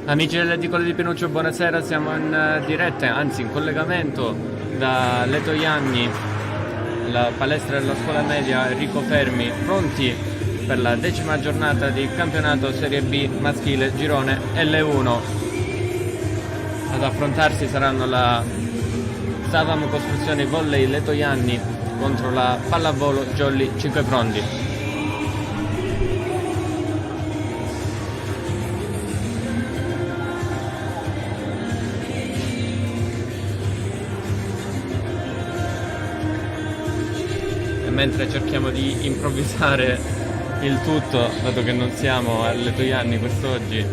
Amici dell'Edicolo di Pinuccio, buonasera, siamo in diretta, anzi in collegamento da Letojanni, la palestra della scuola media Enrico Fermi, pronti per la 10ª giornata di campionato Serie B maschile girone L1. Ad affrontarsi saranno la Savam Costruzioni Volley Letojanni contro la Pallavolo Jolly Cinquefrondi. Mentre cerchiamo di improvvisare il tutto, dato che non siamo a Letojanni quest'oggi,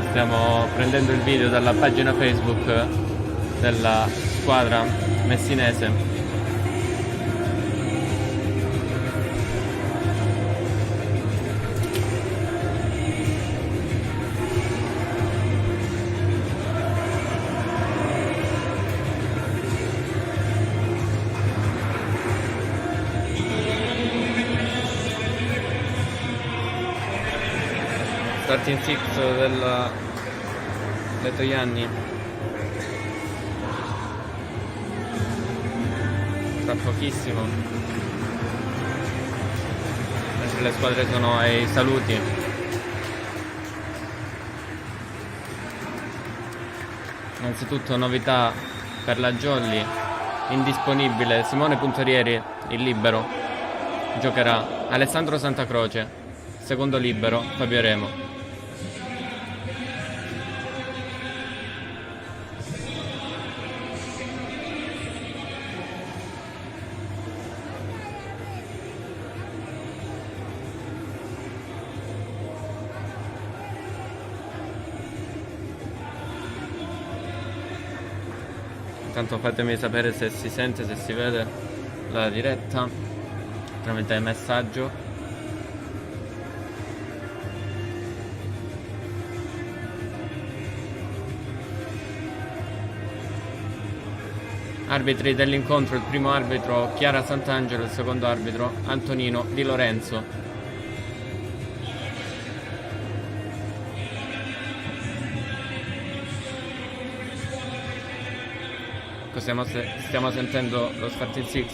stiamo prendendo il video dalla pagina Facebook della squadra messinese. Starting six del Letojanni, tra pochissimo, mentre le squadre sono ai saluti. Innanzitutto novità per la Jolly, indisponibile Simone Puntorieri, il libero, giocherà Alessandro Santacroce, secondo libero Fabio Remo. Intanto fatemi sapere se si sente, se si vede la diretta tramite messaggio. Arbitri dell'incontro: il primo arbitro Chiara Sant'Angelo, il secondo arbitro Antonino Di Lorenzo. Stiamo sentendo lo starting six.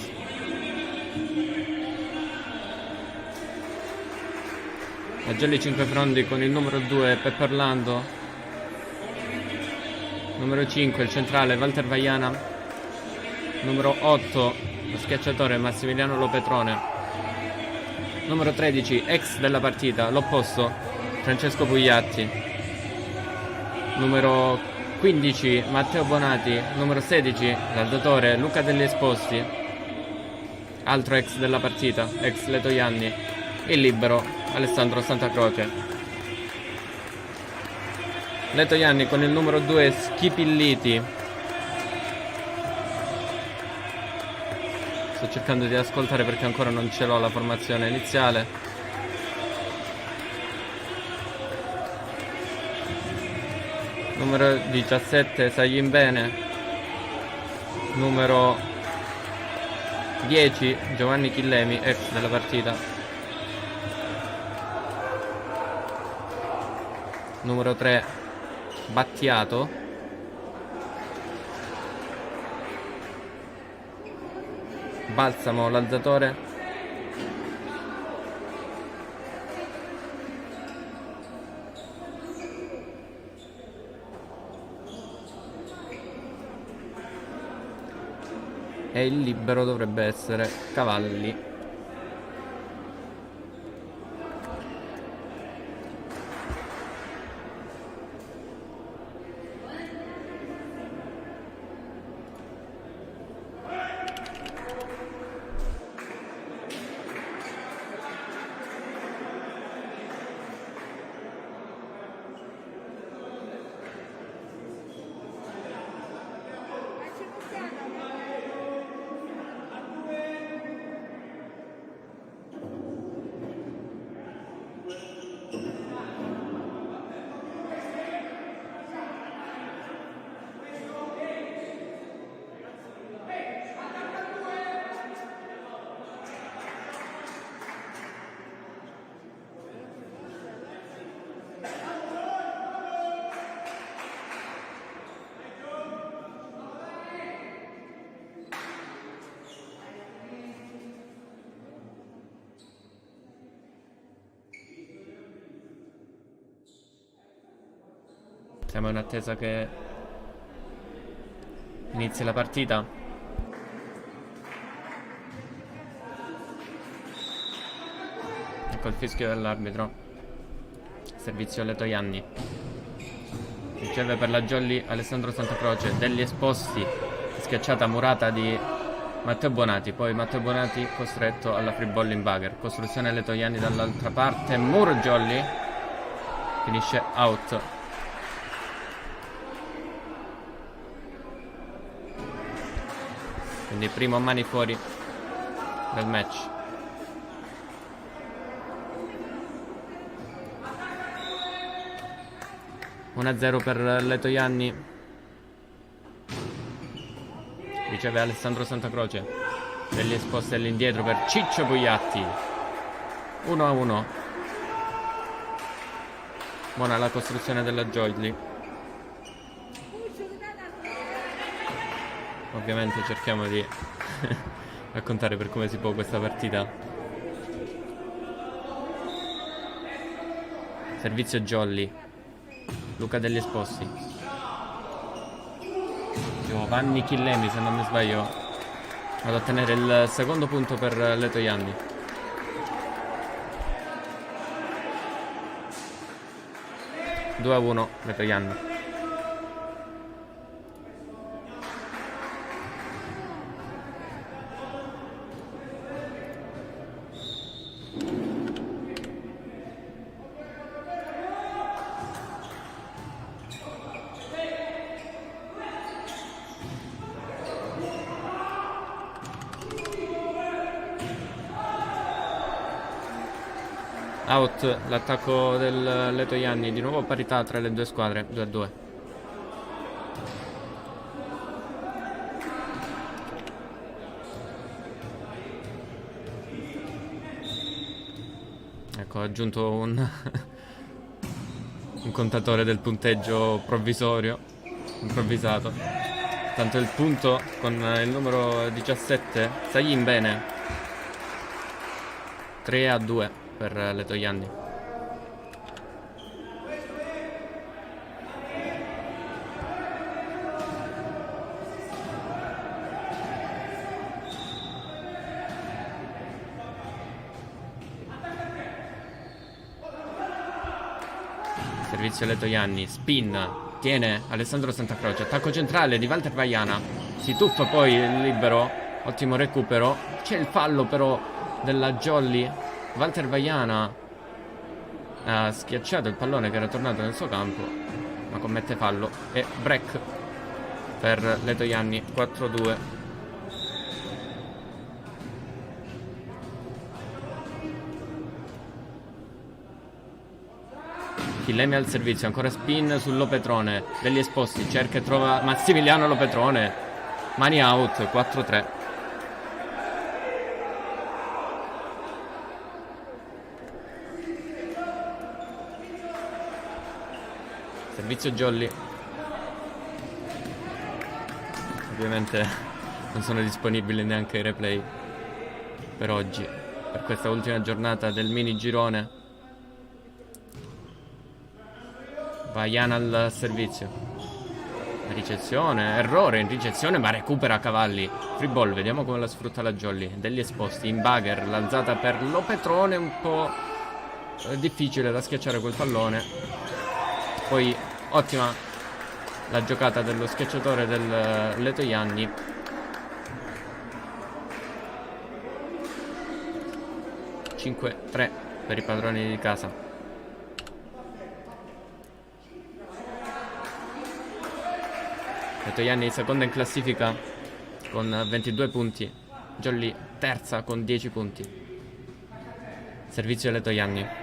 La Jolly Cinquefrondi con il numero 2 Pepperlando, numero 5 il centrale Walter Vaiana, numero 8 lo schiacciatore Massimiliano Lopetrone, numero 13 ex della partita, l'opposto, Francesco Pugliatti, numero 15 Matteo Bonati, numero 16 l'aldatore Luca Degli Esposti, altro ex della partita, ex Letojanni, il libero Alessandro Santacroce. Letojanni con il numero 2 Schipilliti. Sto cercando di ascoltare perché ancora non ce l'ho la formazione iniziale. Numero 17 Sagin Bene, numero 10 Giovanni Chillemi, ex della partita, numero 3 Battiato, Balsamo l'alzatore, e il libero dovrebbe essere Cavalli. Siamo in attesa che inizi la partita. Ecco il fischio dell'arbitro. Servizio Letojanni. Riceve per la Jolly Alessandro Santacroce. Degli esposti. Schiacciata murata di Matteo Bonati. Poi Matteo Bonati costretto alla free ball in bugger. Costruzione Letojanni dall'altra parte. Muro Jolly. Finisce out. Quindi primo mani fuori del match. (1-0) per Letojanni. Riceve Alessandro Santacroce. Degli esposti all'indietro per Ciccio Bugliatti. 1-1. Buona la costruzione della Jolly. Ovviamente cerchiamo di raccontare per come si può questa partita. Servizio Jolly. Luca degli esposti. Giovanni Chillemi, se non mi sbaglio, ad ottenere il secondo punto per Letojanni. - 2-1 Letojanni. Out l'attacco del Letojanni, di nuovo parità tra le due squadre, 2-2. Ecco, ho aggiunto un contatore del punteggio provvisorio, improvvisato. Tanto il punto con il numero 17, Sayin bene. 3-2 per Letojanni. Servizio Letojanni, spin, tiene Alessandro Santacroce, attacco centrale di Walter Vaiana, si tuffa poi il libero, ottimo recupero, c'è il fallo però della Jolly. Walter Vaiana ha schiacciato il pallone che era tornato nel suo campo, ma commette fallo e break per Letojanni. 4-2. Chillemi al servizio, ancora spin sul Lopetrone, degli esposti, cerca e trova Massimiliano Lopetrone, mani out. 4-3. Servizio Jolly. Ovviamente non sono disponibili neanche i replay per oggi, per questa ultima giornata del mini girone. Vaiana al servizio. Ricezione, errore in ricezione, ma recupera Cavalli. Free ball, vediamo come la sfrutta la Jolly. Degli esposti in bugger, l'alzata per Lopetrone, un po' difficile da schiacciare quel pallone. Poi ottima la giocata dello schiacciatore del Letojanni. - 5-3 per i padroni di casa. Letojanni seconda in classifica con 22 punti. Jolly terza con 10 punti. Servizio Letojanni.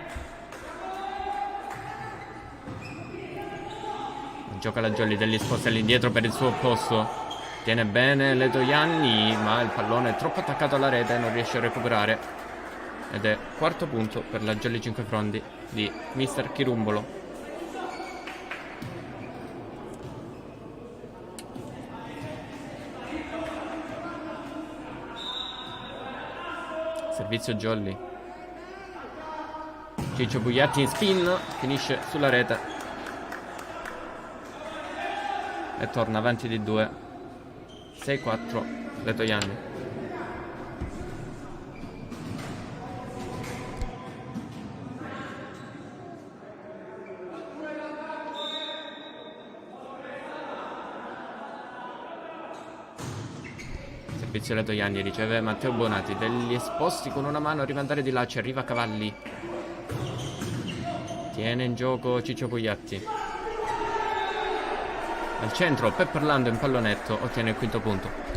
Gioca la Jolly, degli esposti all'indietro per il suo posto. Tiene bene Letojanni, ma il pallone è troppo attaccato alla rete e non riesce a recuperare. Ed è quarto punto per la Jolly Cinquefrondi di Mister Chirumbolo. Servizio Jolly. Ciccio Bugliatti in spin, finisce sulla rete. e torna avanti di 2. 6-4 Letojanni. Servizio Letojanni, riceve Matteo Bonati, degli esposti con una mano, rimandare di là, ci arriva Cavalli. Tiene in gioco Ciccio Pugliatti. Al centro Pepperlando in pallonetto, ottiene il quinto punto.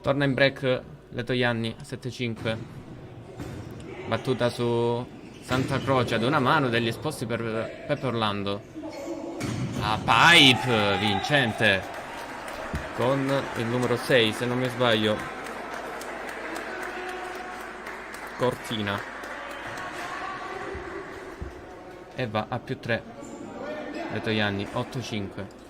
Torna in break Letojanni, 7-5. Battuta su Santa Croce ad una mano, degli esposti per Peppe Orlando. A Pipe vincente con il numero 6, se non mi sbaglio, Cortina, e va a +3 Letojanni, 8-5.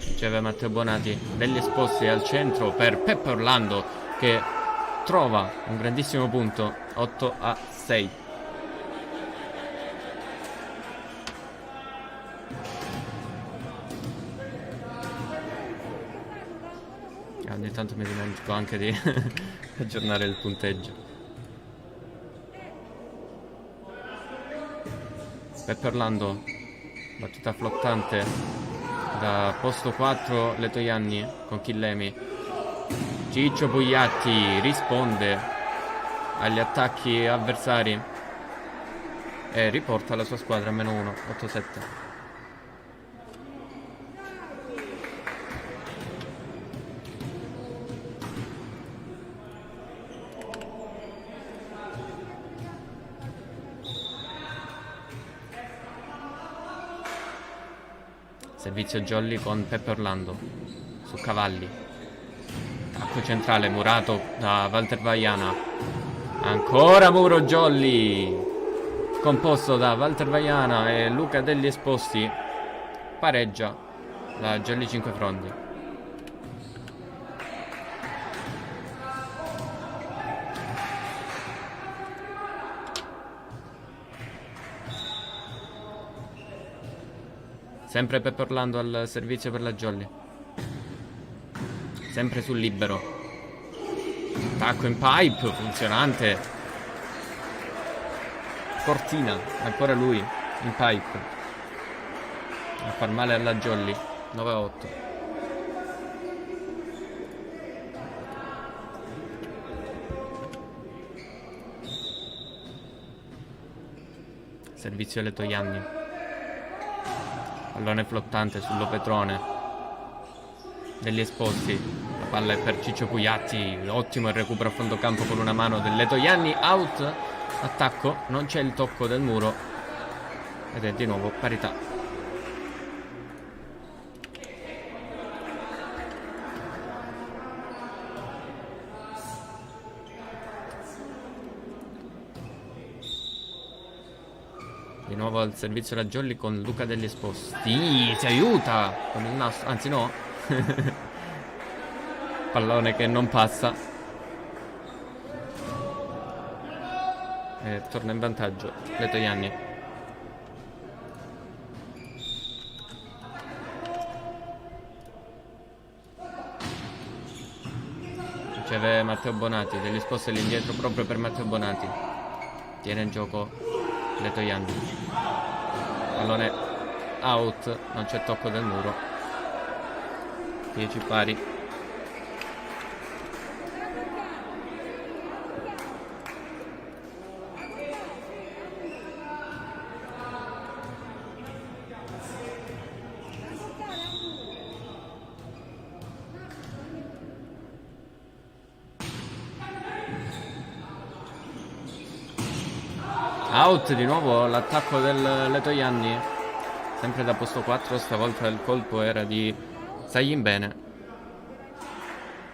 Riceve Matteo Bonati, degli esposti al centro per Peppe Orlando, che trova un grandissimo punto, 8-6. Ogni tanto mi dimentico anche di aggiornare il punteggio. Peppe Orlando, battuta flottante da posto 4 Letojanni con Chillemi. Ciccio Pugliatti risponde agli attacchi avversari e riporta la sua squadra a -1, 8-7. Servizio Jolly con Peppe Orlando su Cavalli. Attacco centrale murato da Walter Vaiana. Ancora muro Jolly, composto da Walter Vaiana e Luca degli Esposti. Pareggia la Jolly Cinquefrondi. Sempre Peppe Orlando al servizio per la Jolly. Sempre sul libero. Attacco in Pipe, funzionante. Cortina, ancora lui, in Pipe. A far male alla Jolly, 9-8. Servizio Letojanni. Pallone flottante sull'Opetrone degli Esposti. La palla è per Ciccio Pugliatti. Ottimo il recupero a fondo campo con una mano del Letojanni. Out. Attacco. Non c'è il tocco del muro. Ed è di nuovo parità. Di nuovo al servizio la Jolly con Luca degli Esposti. Sì, si aiuta con il nastro, anzi no. Pallone che non passa. E torna in vantaggio Letojanni. Riceve Matteo Bonati, degli Esposti all'indietro proprio per Matteo Bonati. Tiene in gioco Letojanni. Pallone out, non c'è tocco del muro. 10 pari. Out di nuovo l'attacco del Letojanni, sempre da posto 4, stavolta il colpo era di Sajimbene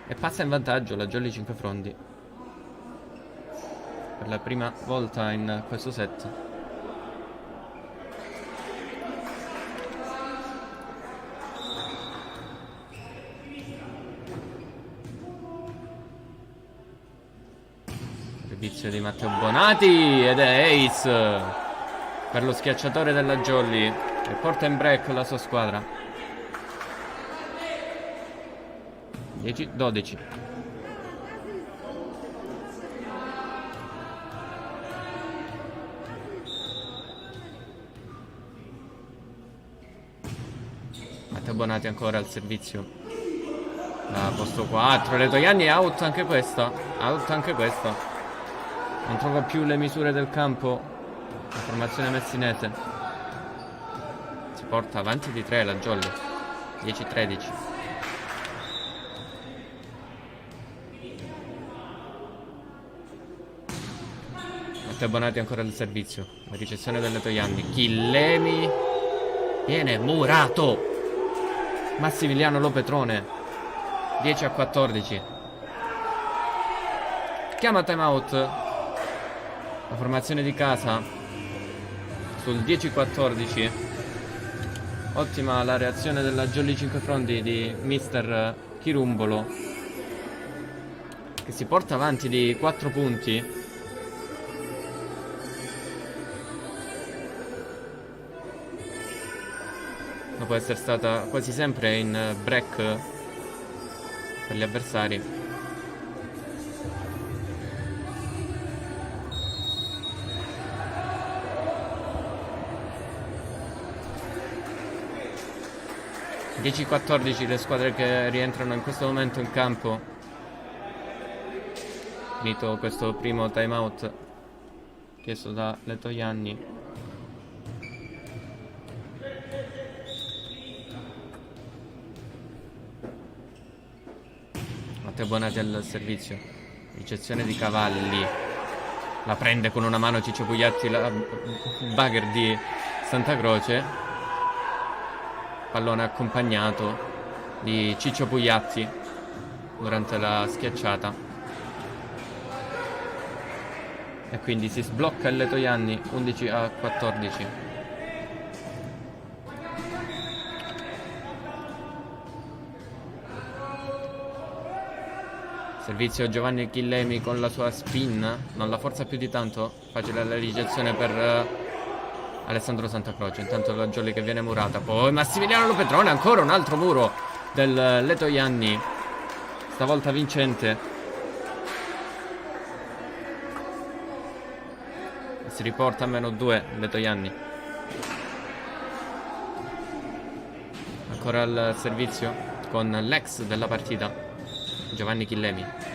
e passa in vantaggio la Jolly Cinquefrondi per la prima volta in questo set. Servizio di Matteo Bonati ed è ace per lo schiacciatore della Jolly e porta in break la sua squadra. 10-12. Matteo Bonati ancora al servizio da posto 4. Letojanni è out anche questa. Out anche questa. Non trova più le misure del campo la formazione messinese. Si porta avanti di 3 la Jolly. 10-13. Matteo Bonati ancora al servizio. La ricezione del Letojanni. Chillemi viene murato. Massimiliano Lopetrone. 10-14. Chiama timeout la formazione di casa sul 10-14. Ottima la reazione della Jolly Cinquefrondi di Mister Chirumbolo, che si porta avanti di 4 punti. Dopo essere stata quasi sempre in break per gli avversari. (10-14) le squadre che rientrano in questo momento in campo. Finito questo primo timeout chiesto da Letojanni. Matteo Bonati al servizio. Ricezione di Cavalli. La prende con una mano Ciccio Pugliatti, la bugger di Santa Croce. Pallone accompagnato di Ciccio Pugliatti durante la schiacciata. E quindi si sblocca il Letojanni 11-14. Servizio Giovanni Chillemi con la sua spin. Non la forza più di tanto. Facile la ricezione per Alessandro Santa Croce. Intanto la Jolly che viene murata. Poi Massimiliano Lopetrone. Ancora un altro muro del Letojanni. Stavolta vincente. Si riporta a -2 Letojanni. Ancora al servizio con l'ex della partita, Giovanni Chillemi.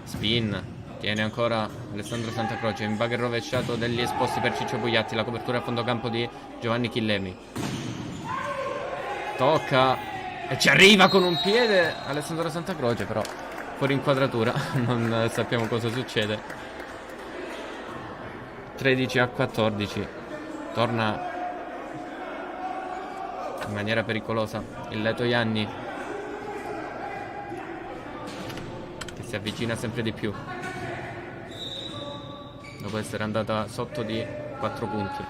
Spin. Tiene ancora Alessandro Santa Croce. In bugger rovesciato degli esposti per Ciccio Pugliatti. La copertura a fondo campo di Giovanni Chillemi. Tocca e ci arriva con un piede Alessandro Santa Croce, però fuori inquadratura. Non sappiamo cosa succede. 13-14. Torna in maniera pericolosa il Letojanni, che si avvicina sempre di più dopo essere andata sotto di 4 punti,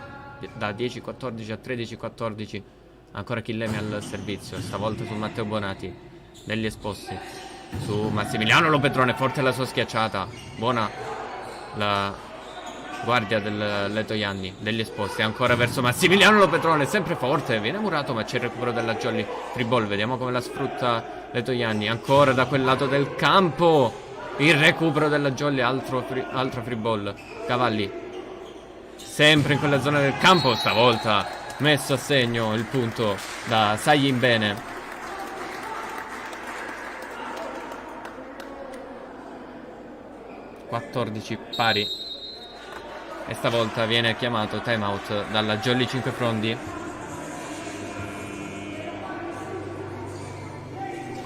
da 10-14 a 13-14. Ancora Chillemi al servizio, stavolta su Matteo Bonati, degli esposti su Massimiliano Lopetrone. Forte la sua schiacciata, buona la guardia del Letojanni, degli esposti ancora verso Massimiliano Lopetrone, sempre forte, viene murato ma c'è il recupero della Jolly. Free ball, vediamo come la sfrutta Letojanni. Ancora da quel lato del campo il recupero della Jolly, altro free ball. Cavalli sempre in quella zona del campo, stavolta messo a segno il punto da Sajimbene. (14 pari). E stavolta viene chiamato timeout dalla Jolly Cinquefrondi.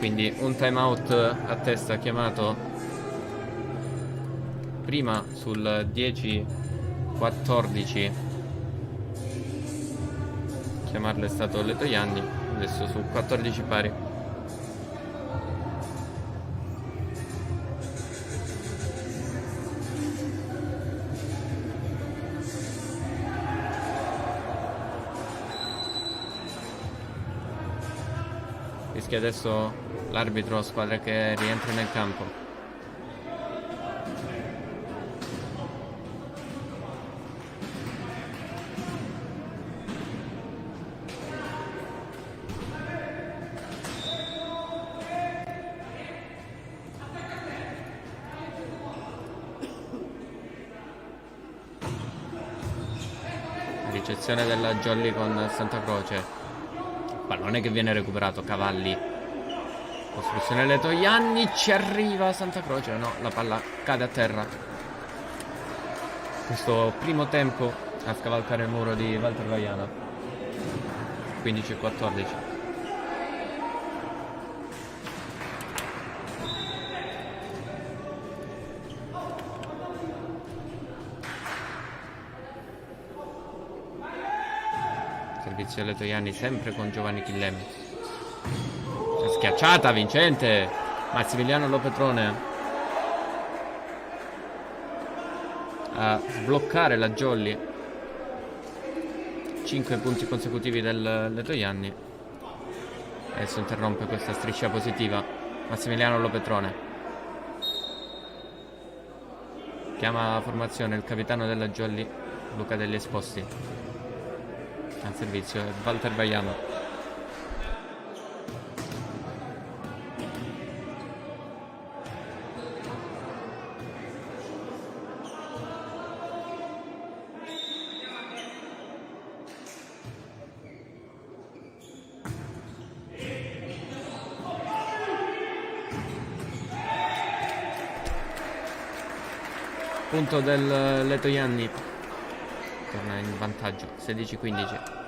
Quindi un timeout a testa chiamato prima sul 10-14. Chiamarlo è stato Letojanni, adesso su 14 pari. Rischia adesso l'arbitro, squadra che rientra nel campo. Ricezione della Jolly con Santa Croce. Pallone che viene recuperato, Cavalli. Costruzione Letojanni, ci arriva Santa Croce, no, la palla cade a terra. Questo primo tempo a scavalcare il muro di Walter Vaiana. 15-14. Servizio Letojanni sempre con Giovanni Chillem. Schiacciata vincente Massimiliano Lopetrone a sbloccare la Jolly. 5 punti consecutivi del Letojanni. Adesso interrompe questa striscia positiva Massimiliano Lopetrone. Chiama la formazione il capitano della Jolly, Luca Degli Esposti. Al servizio è Walter Vaiano. Punto del Letojanni. Torna in vantaggio 16-15.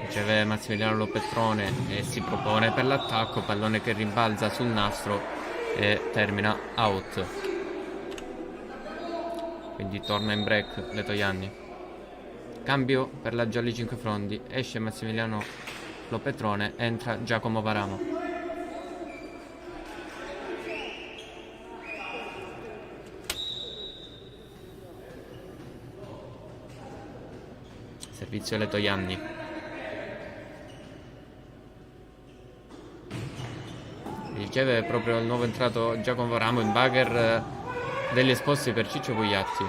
Riceve Massimiliano Lopetrone e si propone per l'attacco, pallone che rimbalza sul nastro e termina out. Quindi torna in break Letojanni. Cambio per la Jolly 5 Frondi. Esce Massimiliano Lopetrone, entra Giacomo Varamo. Servizio Letojanni. Riceve proprio il nuovo entrato Giacomo Varamo in bugger degli esposti per Ciccio Pugliatti.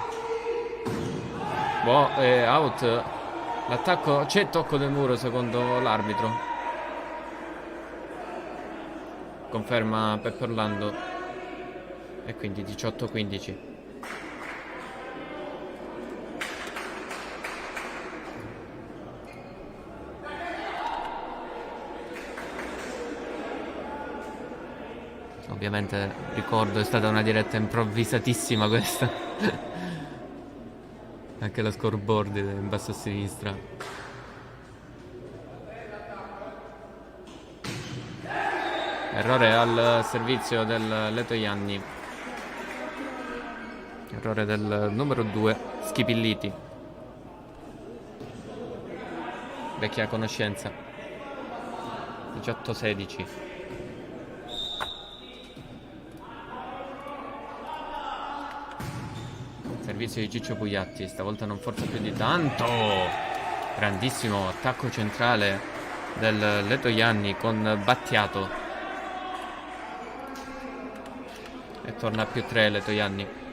Out. L'attacco, c'è tocco del muro secondo l'arbitro. Conferma Peppe Orlando. E quindi 18-15. Ovviamente ricordo è stata una diretta improvvisatissima questa. Anche la scoreboard in basso a sinistra. Errore al servizio del Letojanni. Errore del numero 2 Schipilliti. Vecchia conoscenza. 18-16. Servizio di Ciccio Pugliatti, stavolta non forza più di tanto. Grandissimo attacco centrale del Letojanni con Battiato. E torna a più 3 Letojanni.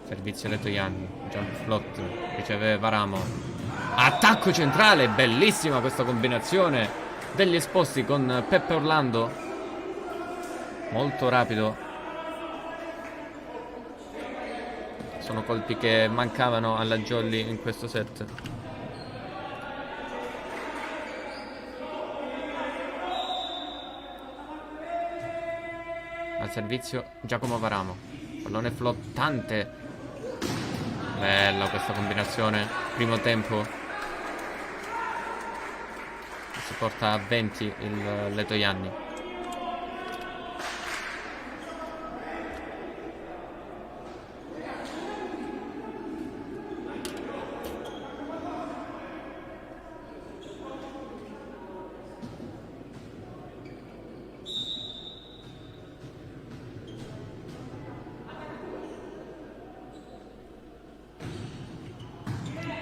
Servizio Letojanni, jump flot, riceve Varamo. Attacco centrale, bellissima questa combinazione degli esposti con Peppe Orlando, molto rapido. Sono colpi che mancavano alla Jolly in questo set. Al servizio Giacomo Varamo, pallone flottante. Bella questa combinazione, primo tempo. Si porta a 20 il Letojanni.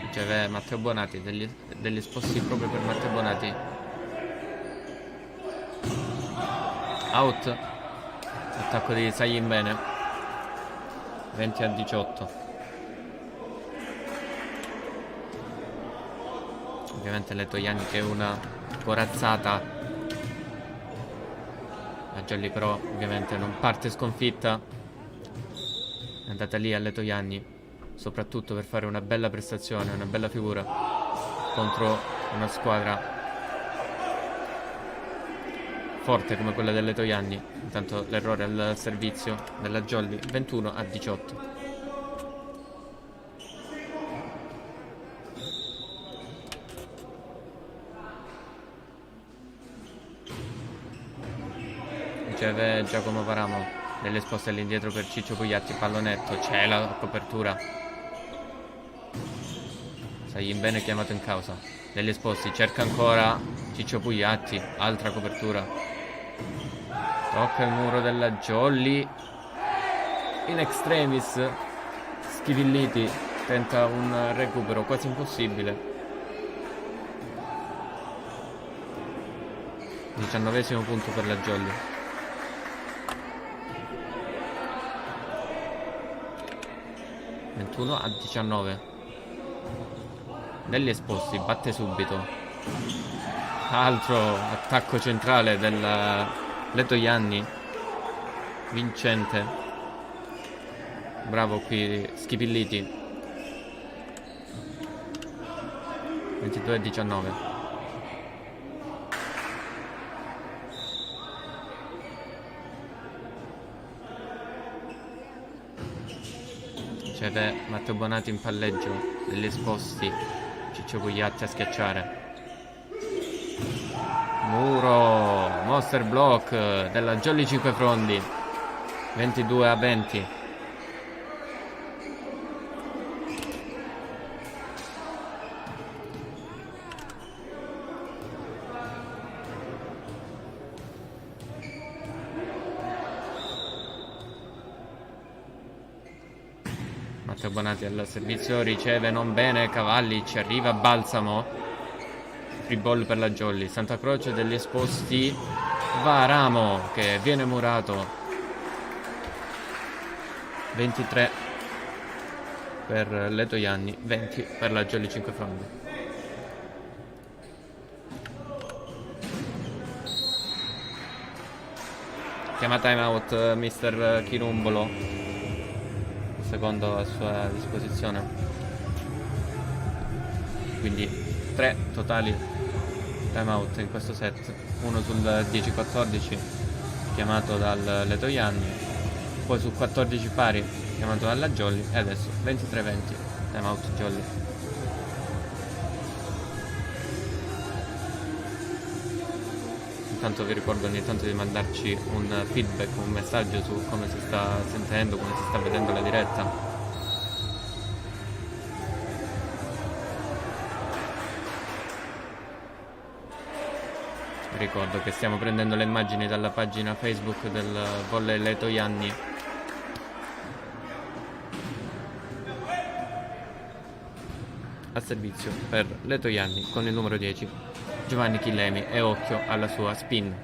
Riceve Matteo Bonati, degli esposti proprio per Matteo Bonati. Out. Attacco di Sayin bene. 20-18. Ovviamente Letojanni che è una corazzata. La Jolly però ovviamente non parte sconfitta. È andata lì a Letojanni soprattutto per fare una bella prestazione, una bella figura contro una squadra forte come quella del Letojanni. Intanto l'errore al servizio della Jolly. 21-18. Riceve Giacomo Varamo, delle esposte all'indietro per Ciccio Pugliatti, pallonetto, c'è la copertura. Sayin bene chiamato in causa. Degli esposti, cerca ancora Ciccio Pugliatti, altra copertura. Tocca il muro della Jolly. In extremis Schivilliti tenta un recupero quasi impossibile. 19° punto per la Jolly. (21-19). Degli esposti, batte subito. Altro attacco centrale del Letojanni, vincente. Bravo qui Schipilliti. 22-19. Riceve Matteo Bonati in palleggio. Degli esposti, Ciccio Pugliatti a schiacciare. Muro, monster block della Jolly Cinquefrondi. 22-20. Matteo Bonati al servizio, riceve non bene Cavalli, ci arriva Balsamo. Free ball per la Jolly. Santa Croce degli esposti, Varamo che viene murato. 23 per Letojanni, 20 per la Jolly Cinquefrondi. Chiama time out mister Chirumbolo, secondo a sua disposizione. Quindi 3 totali time out in questo set, uno sul 10-14 chiamato dal Letojanni, poi sul 14 pari chiamato dalla Jolly, e adesso 23-20 time out Jolly. Intanto vi ricordo ogni tanto di mandarci un feedback, un messaggio su come si sta sentendo, come si sta vedendo la diretta. Vi ricordo che stiamo prendendo le immagini dalla pagina Facebook del Volley Letojanni. A servizio per Letojanni con il numero 10 Giovanni Chillemi, e occhio alla sua spin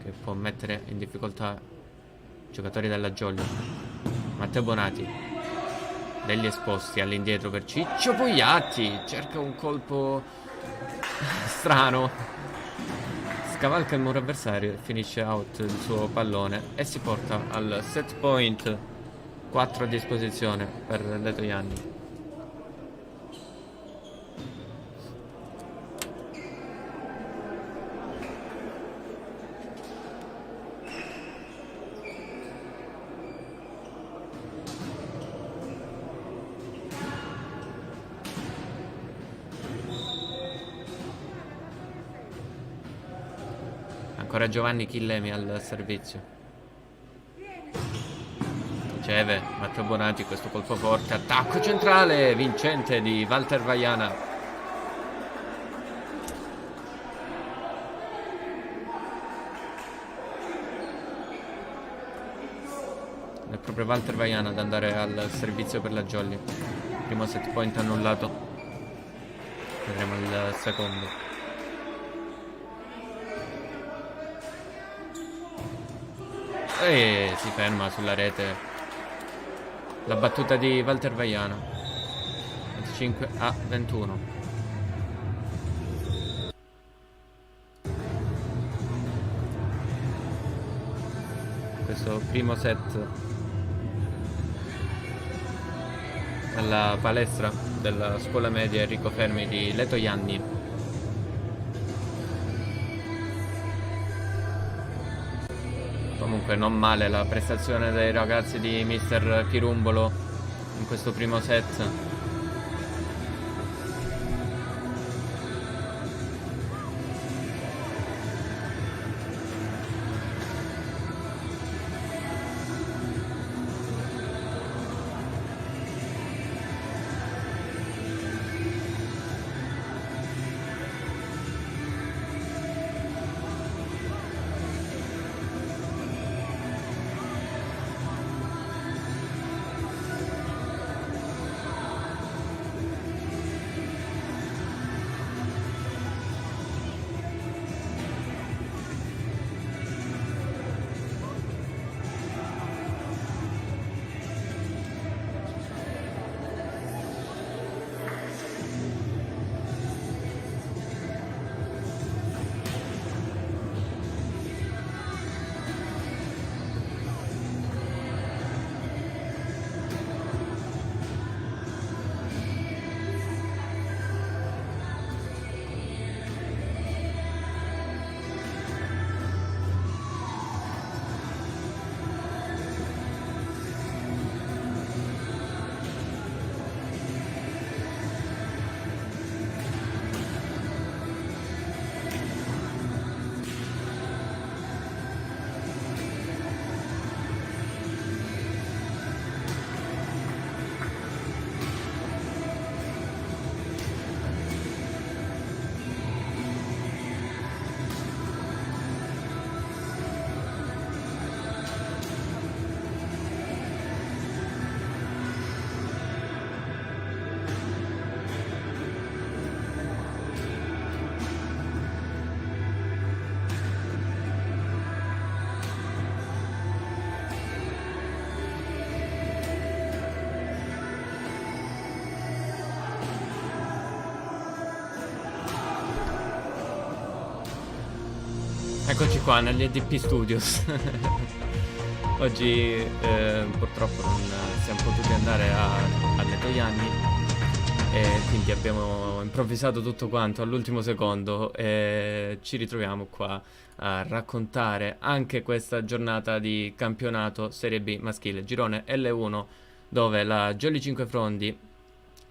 che può mettere in difficoltà i giocatori della Jolly. Matteo Bonati, degli esposti all'indietro per Ciccio Pugliatti, cerca un colpo strano. scavalca il muro avversario e finisce out il suo pallone e si porta al set point, 4 a disposizione per Letojanni. Ancora Giovanni Chillemi al servizio. Riceve Matteo Bonati, questo colpo forte, attacco centrale vincente di Walter Vaiana. È proprio Walter Vaiana ad andare al servizio per la Jolly. Primo set point annullato. Vedremo il secondo. E si ferma sulla rete la battuta di Walter Vaiana. 25 a 21. Questo primo set alla palestra della scuola media Enrico Fermi di Letojanni. Comunque non male la prestazione dei ragazzi di Mister Chirumbolo in questo primo set. Eccoci qua negli EDP Studios. Oggi purtroppo non siamo potuti andare a Letojanni e quindi abbiamo improvvisato tutto quanto all'ultimo secondo e ci ritroviamo qua a raccontare anche questa giornata di campionato Serie B maschile, girone L1, dove la Jolly Cinquefrondi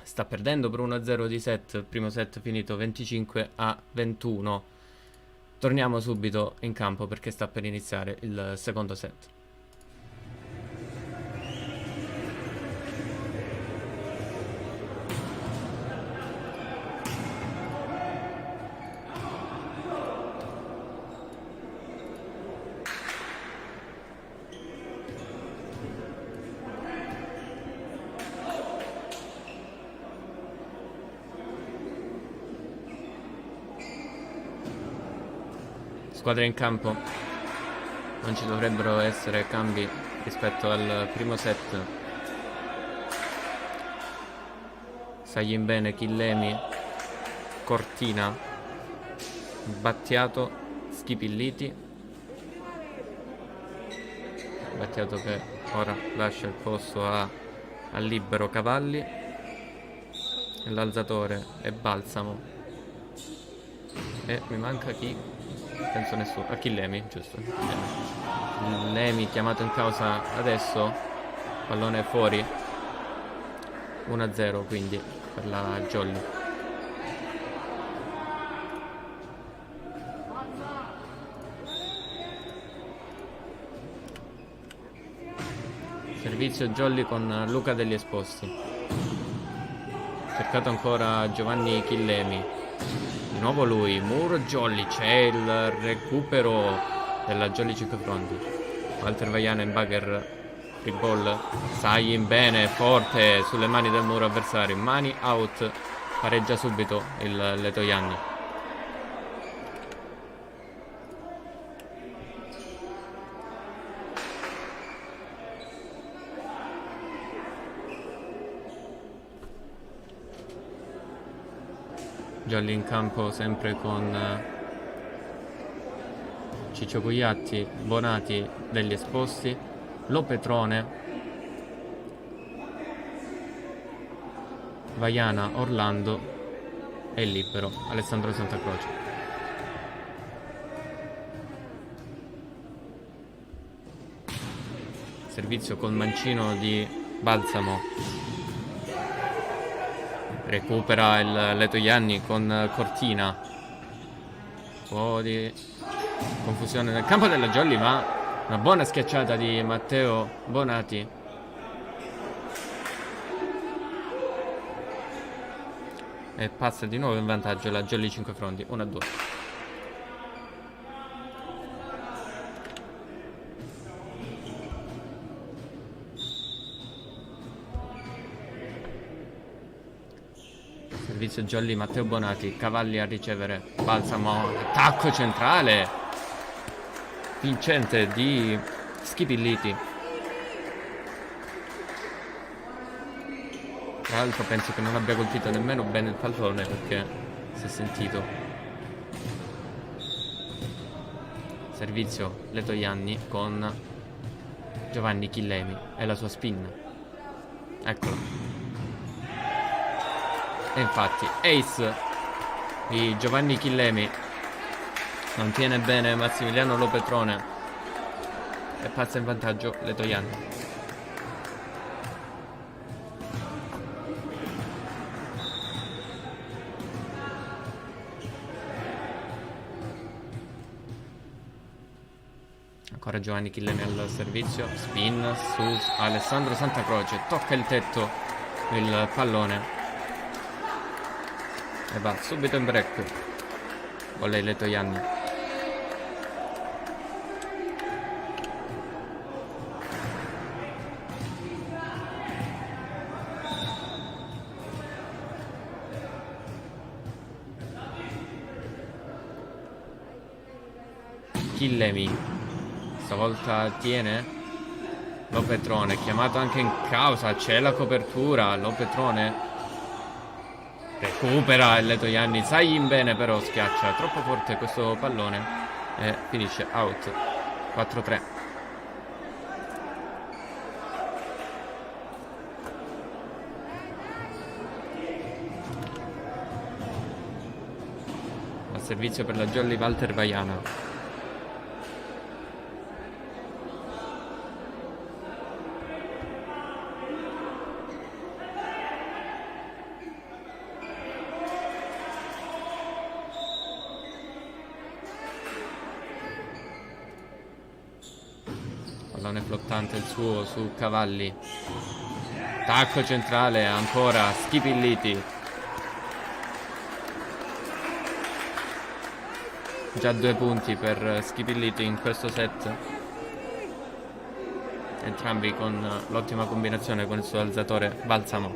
sta perdendo per 1-0 di set, primo set finito 25 a 21. Torniamo subito in campo perché sta per iniziare il secondo set. Squadre in campo, non ci dovrebbero essere cambi rispetto al primo set. Saglimbene, Chillemi, Cortina, Battiato, Schipilliti. Battiato che ora lascia il posto al libero Cavalli. L'alzatore è Balsamo. E mi manca chi? Penso nessuno. Achillemi, giusto. Lemi chiamato in causa adesso. Pallone fuori. 1-0 quindi per la Jolly. Servizio Jolly con Luca degli Esposti. Cercato ancora Giovanni Chillemi. Di nuovo lui, Muro Jolly, c'è il recupero della Jolly 5 fronti. Walter Vaiana in bugger, free ball, Sayin bene, forte sulle mani del muro avversario, mani out, pareggia subito il Letojanni. Jolly in campo sempre con Ciccio Gugliatti, Bonati degli Esposti, Lopetrone, Vaiana, Orlando e libero Alessandro Santacroce. Servizio con mancino di Balsamo. Recupera il Letojanni con Cortina. Un po' di confusione nel campo della Jolly, ma una buona schiacciata di Matteo Bonati. E passa di nuovo in vantaggio la Jolly 5 fronti, 1-2. Servizio Jolly, Matteo Bonati, Cavalli a ricevere, Balsamo, attacco centrale vincente di Schipilliti. Tra l'altro penso che non abbia colpito nemmeno bene il pallone perché si è sentito. Servizio Letojanni con Giovanni Chillemi e la sua spin. Eccolo. E infatti ace di Giovanni Chillemi, non tiene bene Massimiliano Lopetrone e passa in vantaggio Letojanni. Ancora Giovanni Chillemi al servizio, spin su Alessandro Santacroce, tocca il tetto il pallone e va subito in break. Volley Letojanni. Chillemi stavolta tiene Lopetrone, chiamato anche in causa, c'è la copertura, Lopetrone recupera il Letojanni, Sayin bene però schiaccia troppo forte questo pallone e finisce out. 4-3. Al servizio per la Jolly Walter Vaiana. Pallone flottante il suo su Cavalli. Tacco centrale ancora Schipilliti. Già 2 punti per Schipilliti in questo set. Entrambi con l'ottima combinazione con il suo alzatore Balsamo.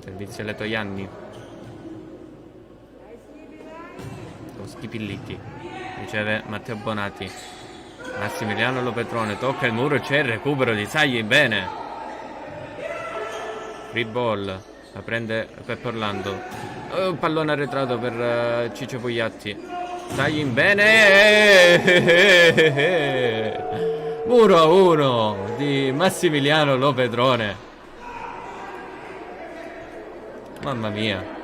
Servizio Letojanni. Schipilliti riceve Matteo Bonati, Massimiliano Lopetrone, tocca il muro, c'è il recupero di Sayin bene, free ball La prende Peppe Orlando. Oh, pallone arretrato per Ciccio Pugliatti. Tagli bene. Muro a 1 di Massimiliano Lopedrone. Mamma mia.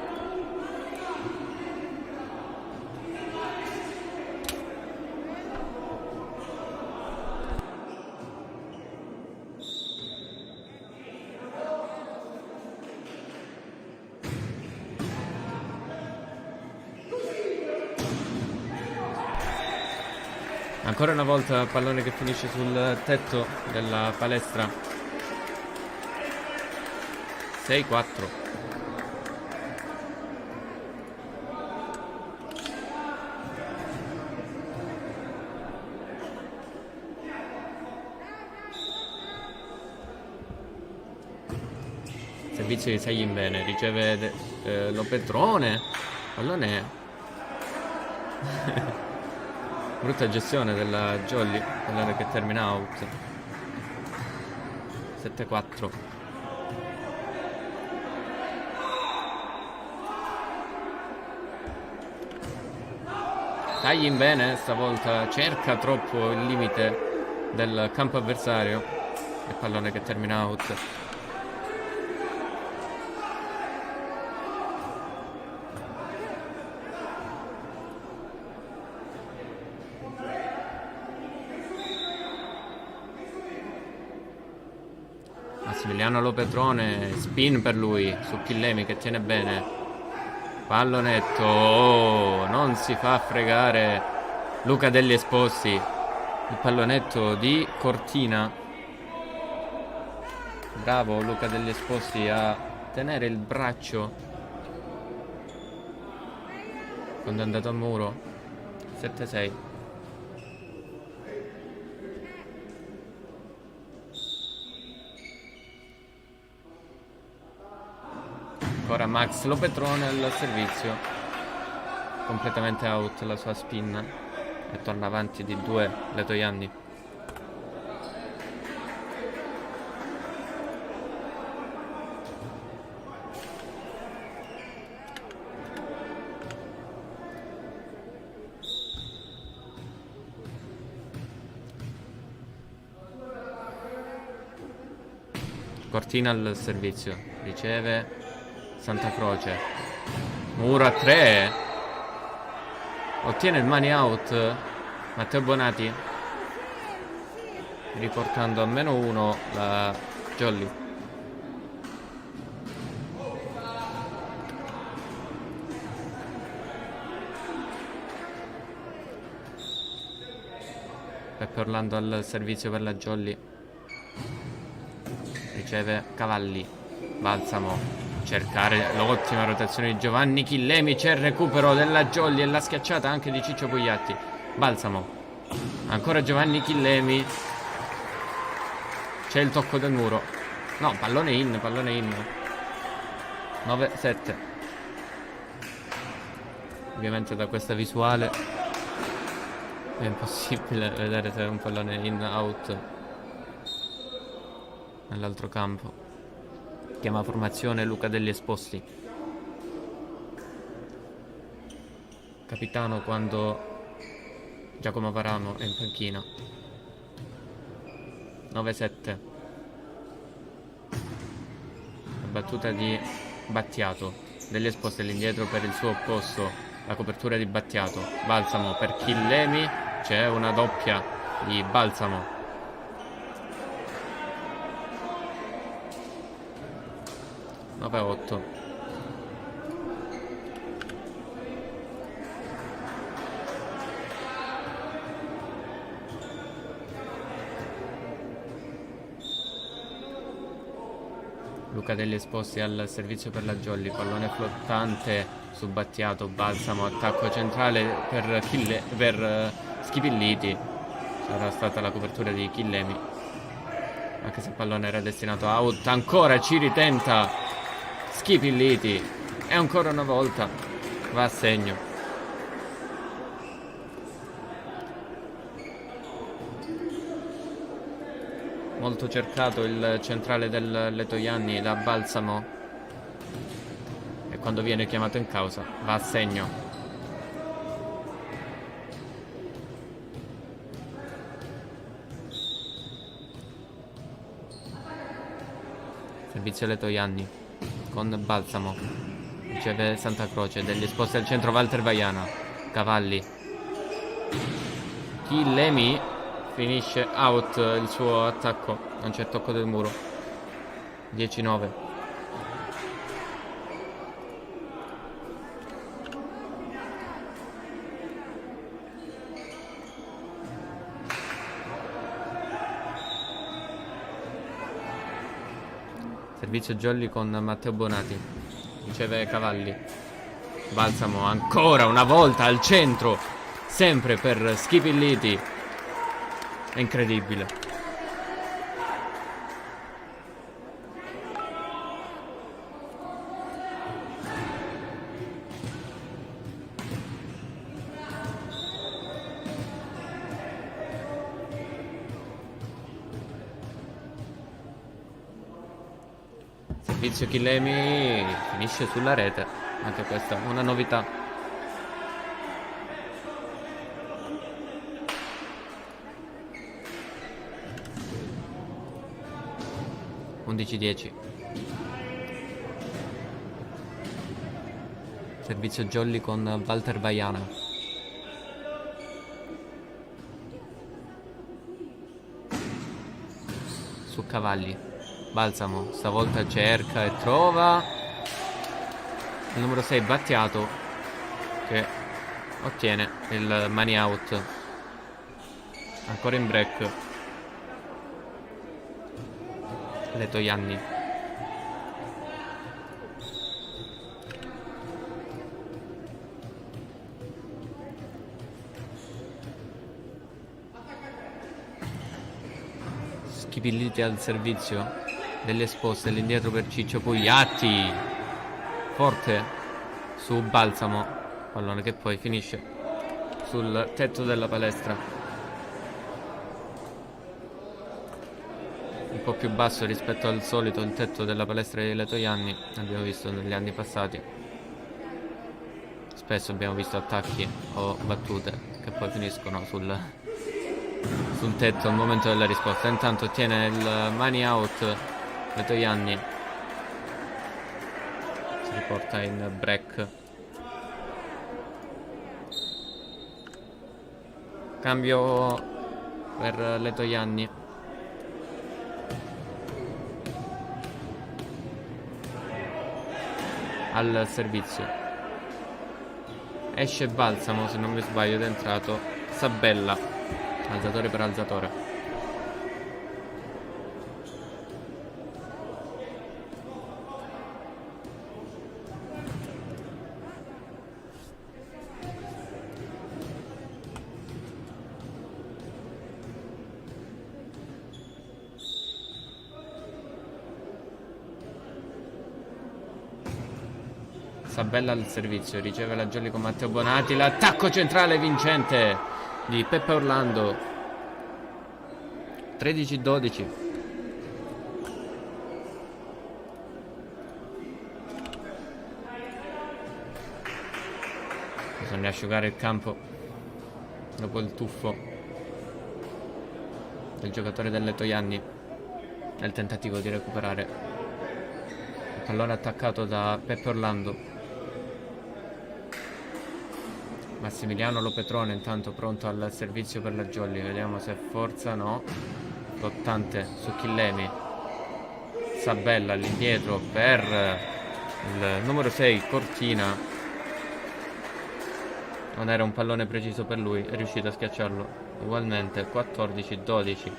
Ancora una volta pallone che finisce sul tetto della palestra. 6-4. Servizio di Sagli in bene, riceve Lopedrone. Pallone. Brutta gestione della Jolly, pallone che termina out. 7-4. Tagli in bene, stavolta cerca troppo il limite del campo avversario. E pallone che termina out. Massimiliano Lopedrone, spin per lui su Chillemi che tiene bene. Pallonetto, oh, non si fa fregare Luca Degli Esposti. Il pallonetto di Cortina. Bravo Luca Degli Esposti a tenere il braccio quando è andato a muro. 7-6. Ancora Max Lopedrone al servizio. Completamente out la sua spin. E torna avanti di 2 Letojanni. Cortina al servizio. Riceve Santa Croce. Muro a 3. Ottiene il money out Matteo Bonati, riportando a -1 la Jolly. Peppe Orlando al servizio per la Jolly. Riceve Cavalli. Balsamo. Cercare l'ottima rotazione di Giovanni Chillemi. C'è il recupero della Jolly e la schiacciata anche di Ciccio Pugliatti. Balsamo. Ancora Giovanni Chillemi. C'è il tocco del muro. No, pallone in, pallone in. 9-7. Ovviamente da questa visuale è impossibile vedere se è un pallone in out nell'altro campo. Chiama formazione Luca Degli Esposti. Capitano quando Giacomo Varano è in panchina. 9-7. La battuta di Battiato. Degli Esposti all'indietro per il suo opposto. La copertura di Battiato. Balsamo per Chillemi. C'è una doppia di Balsamo. 9-8. Luca Degli Esposti al servizio per la Jolly. Pallone flottante su Battiato. Balsamo. Attacco centrale per Schipilliti. Sarà stata la copertura di Chillemi, anche se il pallone era destinato a out. Ancora ci ritenta Schipilliti e ancora una volta va a segno. Molto cercato il centrale del Letojanni da Balsamo. quando viene chiamato in causa va a segno. Servizio Letojanni con Balsamo, riceve Santa Croce, degli esposti al centro Walter Vaiana, Cavalli, Chillemi, finisce out il suo attacco, non c'è tocco del muro. 10-9. Servizio Jolly con Matteo Bonati, riceve Cavalli, Balsamo ancora una volta al centro, sempre per Schipilliti, è incredibile. Servizio Chillemi finisce sulla rete, anche questa una novità. (11-10). Servizio Jolly con Walter Vaiana. Su Cavalli. Balsamo stavolta cerca e trova il numero 6 Battiato, che ottiene il money out. Ancora in break Letojanni. Schipilliti al servizio delle esposte, all'indietro per Ciccio Pugliatti, forte su Balsamo, pallone che poi finisce sul tetto della palestra, un po' più basso rispetto al solito il tetto della palestra di Letojanni. Abbiamo visto negli anni passati, spesso abbiamo visto attacchi o battute che poi finiscono sul tetto al momento della risposta. Intanto ottiene il money out Letojanni, si riporta in break. Cambio per Letojanni. Al servizio esce Balsamo, se non mi sbaglio, ed è entrato Sabella, alzatore per alzatore. Sabella al servizio, riceve la Jolly con Matteo Bonati, l'attacco centrale vincente di Peppe Orlando. 13-12. Bisogna asciugare il campo dopo il tuffo del giocatore del Letojanni nel tentativo di recuperare il pallone attaccato da Peppe Orlando. Massimiliano Lopetrone intanto pronto al servizio per la Jolly, vediamo se forza. No, lottante su Chillemi. Sabella all'indietro per il numero 6 Cortina, non era un pallone preciso per lui, è riuscito a schiacciarlo ugualmente. 14-12.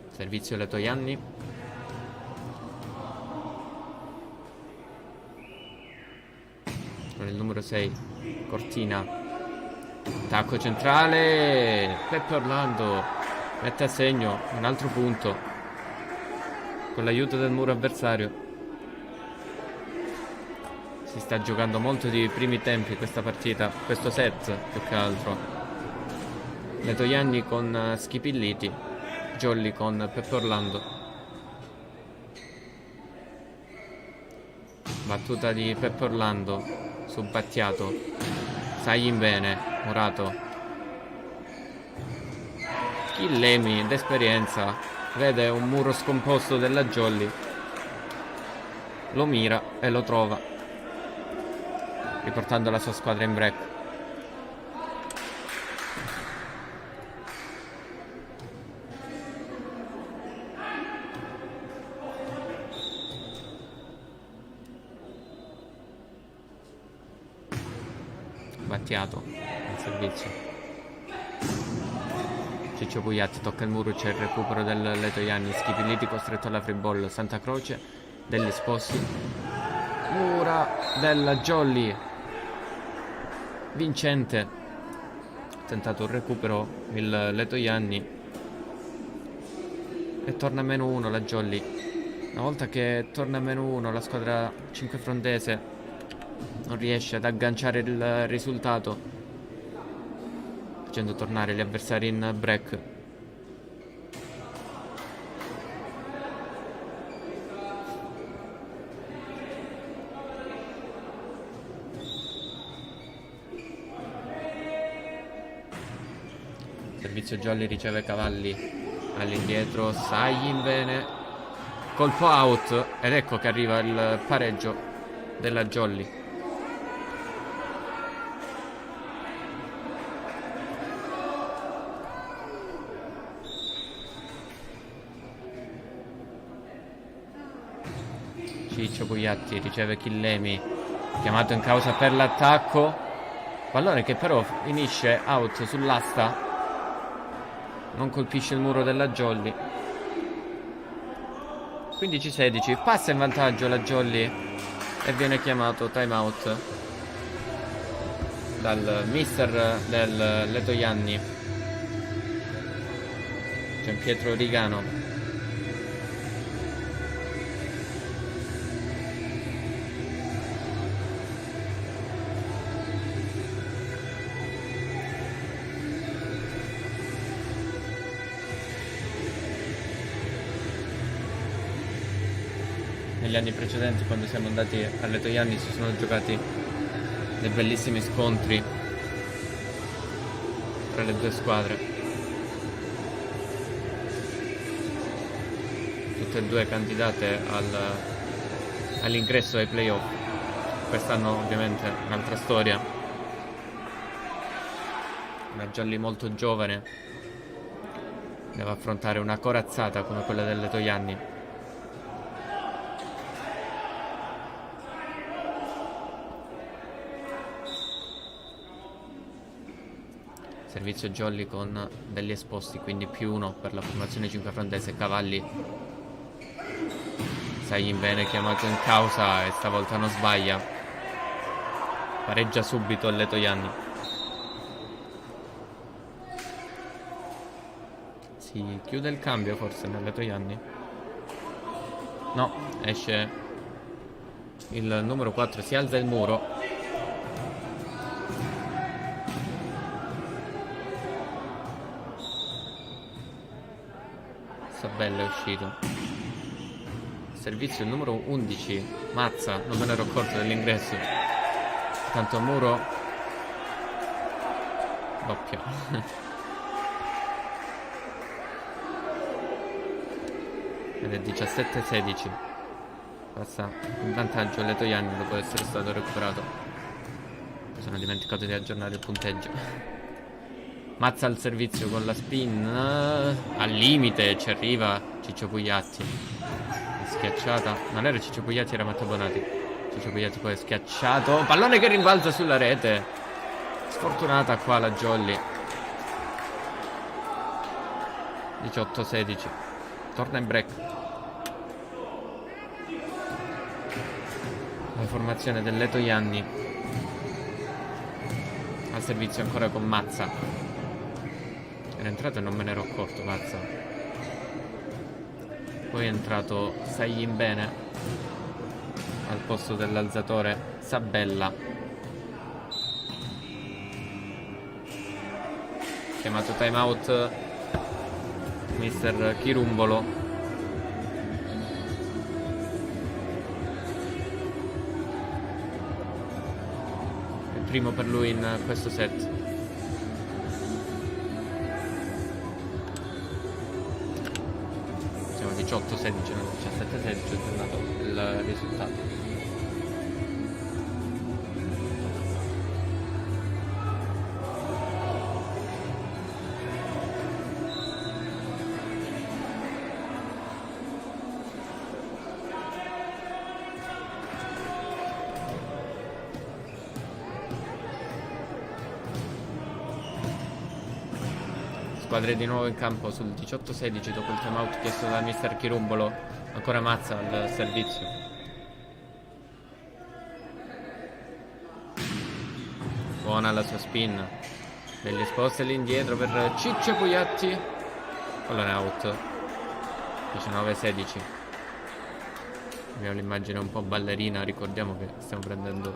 Servizio Letojanni. Con il numero 6 Cortina, attacco centrale, Peppe Orlando mette a segno un altro punto con l'aiuto del muro avversario. Si sta giocando molto di primi tempi questa partita, questo set più che altro. Letojanni con Schipilliti, Jolly con Peppe Orlando. Battuta di Peppe Orlando su Battiato. Sayin bene, Murato. Chillemi d'esperienza vede un muro scomposto della Jolly, lo mira e lo trova, riportando la sua squadra in break. Battiato al servizio. Ciccio Pugliatti tocca il muro, c'è il recupero del Letojanni. Schipilliti costretto alla free ball. Santa Croce degli Esposti. Mura della Jolly. Vincente. Ha tentato un recupero il Letojanni. E torna a -1 la Jolly. Una volta che torna a -1 la squadra cinquefrontese non riesce ad agganciare il risultato, facendo tornare gli avversari in break. Servizio Jolly, riceve Cavalli all'indietro, Sayin bene, colpo out, ed ecco che arriva il pareggio della Jolly. Ciccio Pugliatti riceve Chillemi, chiamato in causa per l'attacco, pallone che però finisce out sull'asta, non colpisce il muro della Jolly. 15-16, passa in vantaggio la Jolly e viene chiamato time out dal mister del Letojanni, Gianpietro Rigano. Negli anni precedenti, quando siamo andati a Letojanni, si sono giocati dei bellissimi scontri tra le due squadre, tutte e due candidate all'ingresso ai playoff. Quest'anno ovviamente un'altra storia, una Jolly molto giovane deve affrontare una corazzata come quella del Letojanni. Servizio Jolly con degli Esposti, quindi +1 per la formazione cinquefrontese. Cavalli, Sayin bene, chiamato in causa e stavolta non sbaglia, pareggia subito il Letojanni. Si chiude il cambio forse nel Letojanni? No, esce il numero 4, si alza il muro. Sabella è uscito. Servizio il numero 11, Mazza, non me ne ero accorto dell'ingresso. Tanto muro doppia. Ed è 17-16. Passa in vantaggio Letojanni dopo essere stato recuperato. Mi sono dimenticato di aggiornare il punteggio. Mazza al servizio con la spin, al limite ci arriva Ciccio Pugliatti, schiacciata, non era Ciccio Pugliatti, era Matteo Bonati. Ciccio Pugliatti poi è schiacciato, pallone che rimbalza sulla rete, sfortunata qua la Jolly. 18-16, torna in break la formazione del Letojanni, al servizio ancora con Mazza. Era entrato e non me ne ero accorto, Mazza. Poi è entrato Sayin bene al posto dell'alzatore Sabella. Chiamato time out mister Chirumbolo. Il primo per lui in questo set. Siamo 18-16, non 17-16, è tornato il risultato. Squadre di nuovo in campo sul 18-16 dopo il timeout chiesto da mister Chirumbolo. Ancora Mazza al servizio. Buona la sua spin. Delle sposte all'indietro per Ciccio Pugliatti. Pallone out. 19-16. Abbiamo l'immagine un po' ballerina. Ricordiamo che stiamo prendendo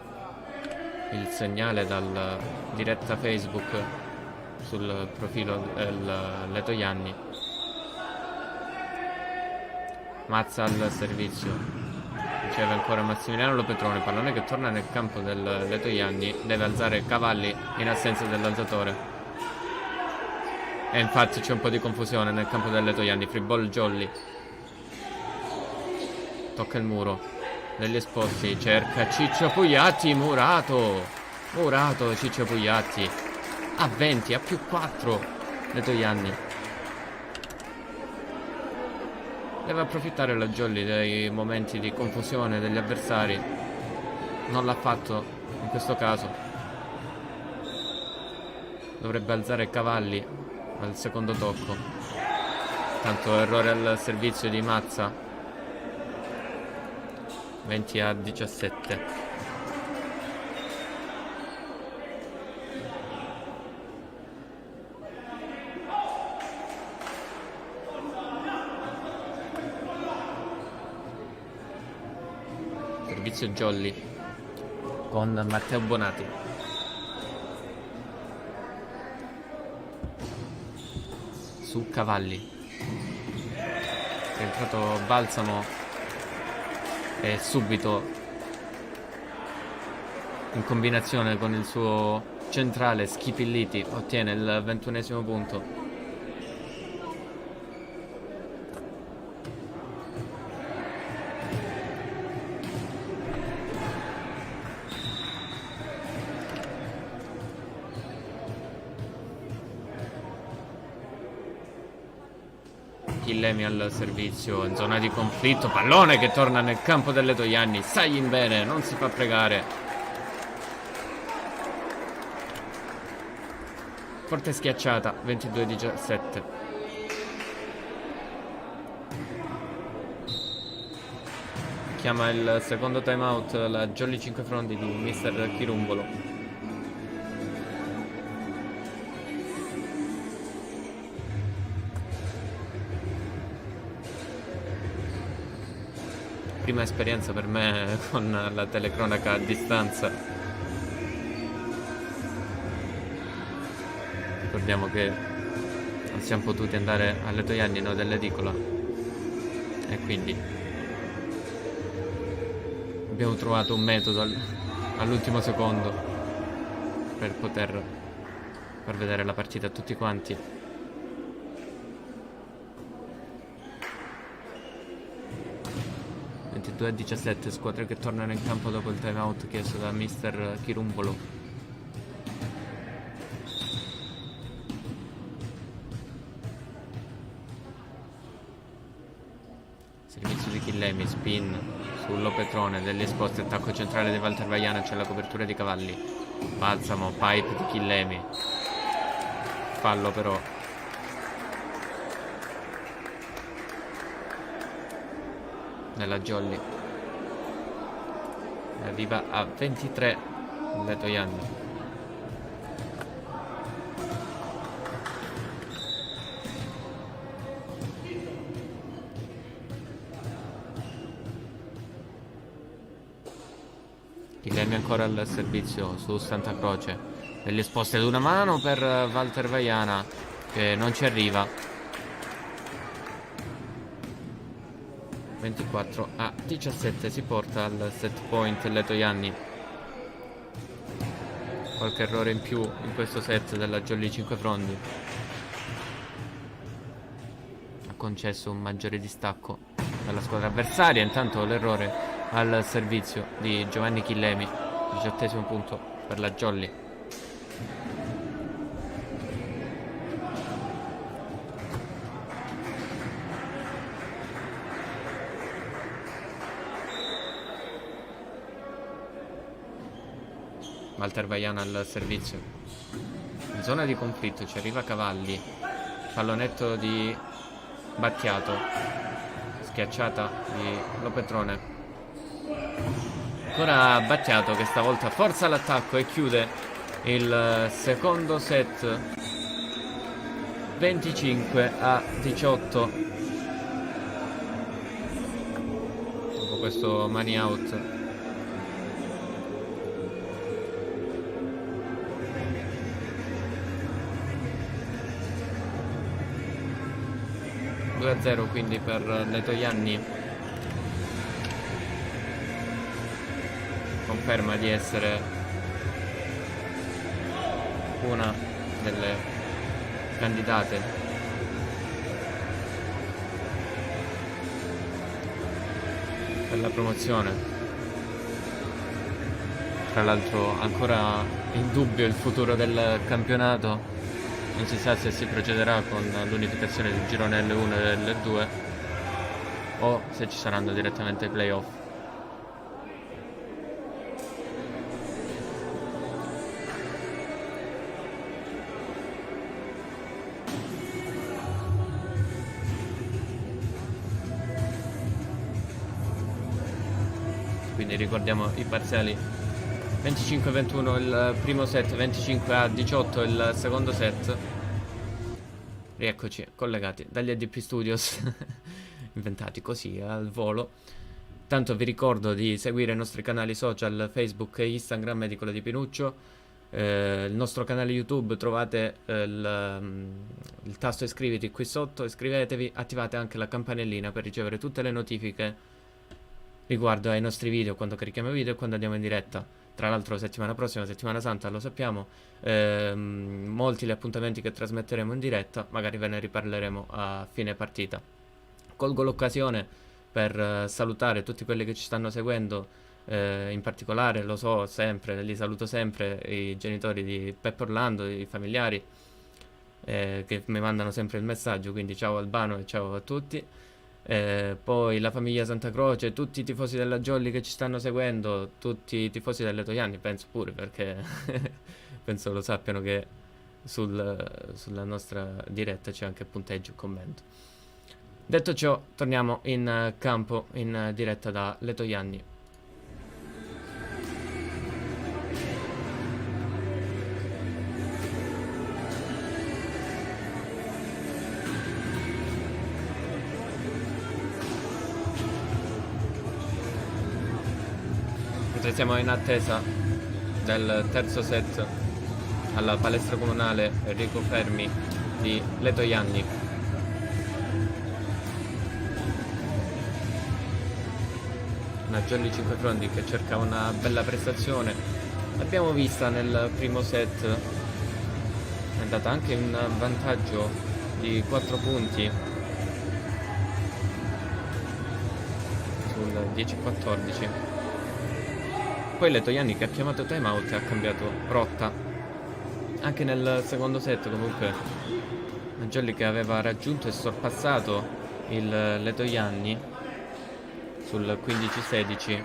il segnale dalla diretta Facebook sul profilo del Letojanni. Mazza al servizio, riceve ancora Massimiliano Lopetrone, pallone che torna nel campo del Letojanni, deve alzare Cavalli in assenza dell'alzatore e infatti c'è un po' di confusione nel campo del Letojanni. Free ball Jolly, tocca il muro degli esposti, cerca Ciccio Pugliatti, Murato Ciccio Pugliatti a 20, a più 4 Letojanni. Deve approfittare la Jolly dei momenti di confusione degli avversari. Non l'ha fatto in questo caso. Dovrebbe alzare Cavalli al secondo tocco. Tanto errore al servizio di Mazza. 20-17. Servizio Jolly con Matteo Bonati. Su Cavalli. È entrato Balsamo e subito in combinazione con il suo centrale Schipilliti ottiene il 21esimo punto. Chillemi al servizio in zona di conflitto, pallone che torna nel campo del Letojanni. Sagin bene, non si fa pregare. Forte schiacciata, 22-17. Chiama il secondo timeout la Jolly 5 Frondi di mister Chirumbolo. Prima esperienza per me con la telecronaca a distanza. Ricordiamo che non siamo potuti andare a Letojanni, no, dell'edicola, e quindi abbiamo trovato un metodo all'ultimo secondo per poter far vedere la partita a tutti quanti. 22-17, squadre che tornano in campo dopo il timeout chiesto da mister Chirumbolo. Servizio di Chillemi, spin su Lopetrone, degli esposti, attacco centrale di Walter Vaiana, c'è la copertura di Cavalli. Balsamo, pipe di Chillemi. Fallo però. Nella Jolly. Arriva a 23 Letojanni. Chillemi ancora al servizio su Santa Croce. degli esposti ad una mano per Walter Vaiana, che non ci arriva. 24-17 si porta al set point Letojanni. Qualche errore in più in questo set della Jolly Cinquefrondi ha concesso un maggiore distacco alla squadra avversaria. Intanto l'errore al servizio di Giovanni Chillemi, 18° punto per la Jolly. Walter Vaiana al servizio, in zona di conflitto ci arriva Cavalli, pallonetto di Battiato, schiacciata di Lopetrone, ancora Battiato che stavolta forza l'attacco e chiude il secondo set 25-18 dopo questo money out. A 0 quindi per Letojanni, conferma di essere una delle candidate per la promozione. Tra l'altro ancora in dubbio il futuro del campionato. Non si sa se si procederà con l'unificazione del girone L1 e L2 o se ci saranno direttamente i playoff. Quindi ricordiamo i parziali: 25-21 il primo set, 25-18 il secondo set. Rieccoci collegati dagli EDP Studios inventati così al volo. Tanto vi ricordo di seguire i nostri canali social Facebook e Instagram di quello di Pinuccio, il nostro canale YouTube. Trovate il tasto iscriviti qui sotto, iscrivetevi, attivate anche la campanellina per ricevere tutte le notifiche riguardo ai nostri video, quando carichiamo video e quando andiamo in diretta. Tra l'altro settimana prossima, settimana santa, lo sappiamo, molti gli appuntamenti che trasmetteremo in diretta, magari ve ne riparleremo a fine partita. Colgo l'occasione per salutare tutti quelli che ci stanno seguendo, in particolare, lo so sempre, li saluto sempre, i genitori di Peppe Orlando, i familiari, che mi mandano sempre il messaggio, quindi ciao Albano e ciao a tutti. Poi la famiglia Santa Croce, tutti i tifosi della Jolly che ci stanno seguendo, tutti i tifosi delle Letojanni, penso pure, perché penso lo sappiano che sulla nostra diretta c'è anche punteggio e commento. Detto ciò, torniamo in campo in diretta da Letojanni. Siamo in attesa del terzo set alla palestra comunale Enrico Fermi di Letojanni. Una Jolly Cinquefrondi che cerca una bella prestazione. L'abbiamo vista nel primo set, è andata anche in vantaggio di 4 punti sul 10-14. Poi Letojanni che ha chiamato timeout e ha cambiato rotta. Anche nel secondo set comunque Jolly che aveva raggiunto e sorpassato il Letojanni sul 15-16.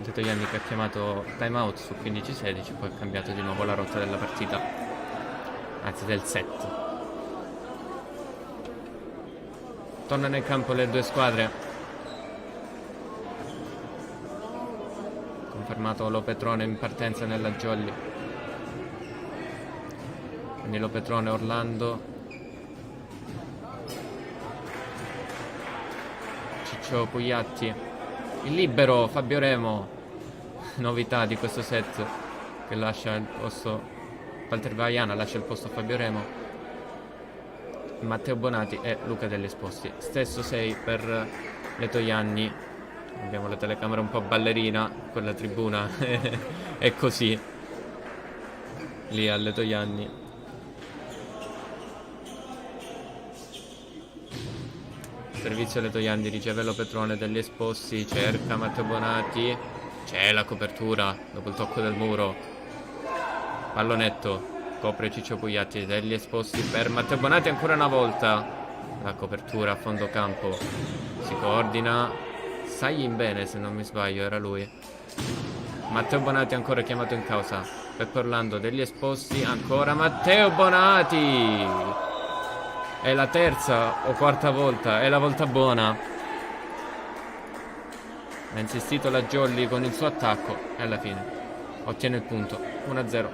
Letojanni che ha chiamato timeout sul 15-16, poi ha cambiato di nuovo la rotta della partita, anzi del set. Tornano in campo le due squadre. Confermato Lopetrone in partenza nella Jolly. Quindi Lopetrone, Orlando, Ciccio Pugliatti Il libero Fabio Remo, novità di questo set, che lascia il posto, Walter Vaiana lascia il posto a Fabio Remo, Matteo Bonati e Luca Degli Esposti. Stesso 6 per Letojanni. Abbiamo la telecamera un po' ballerina, quella tribuna è così lì a Letojanni. Servizio Letojanni, riceve Lo Petrone, Degli Esposti, cerca Matteo Bonati, c'è la copertura dopo il tocco del muro, pallonetto, copre Ciccio Pugliatti, Degli Esposti per Matteo Bonati ancora una volta, la copertura a fondo campo, si coordina Saglin bene, se non mi sbaglio era lui. Matteo Bonati ancora chiamato in causa, Peppe Orlando, Degli Esposti, ancora Matteo Bonati, è la terza o quarta volta, è la volta buona. Ha insistito la Jolly con il suo attacco e alla fine ottiene il punto. 1-0.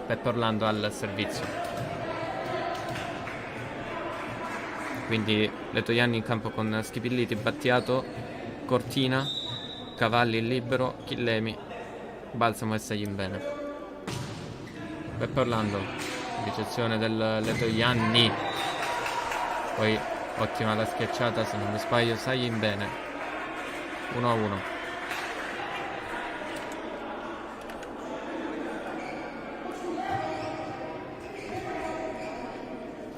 Peppe Orlando al servizio. Quindi Letojanni in campo con Schipilliti, Battiato, Cortina, Cavalli libero, Chillemi, Balsamo e Saglin bene. Peppe Orlando, ricezione del Letojanni, poi ottima la schiacciata, se non mi sbaglio Saglin bene. 1-1.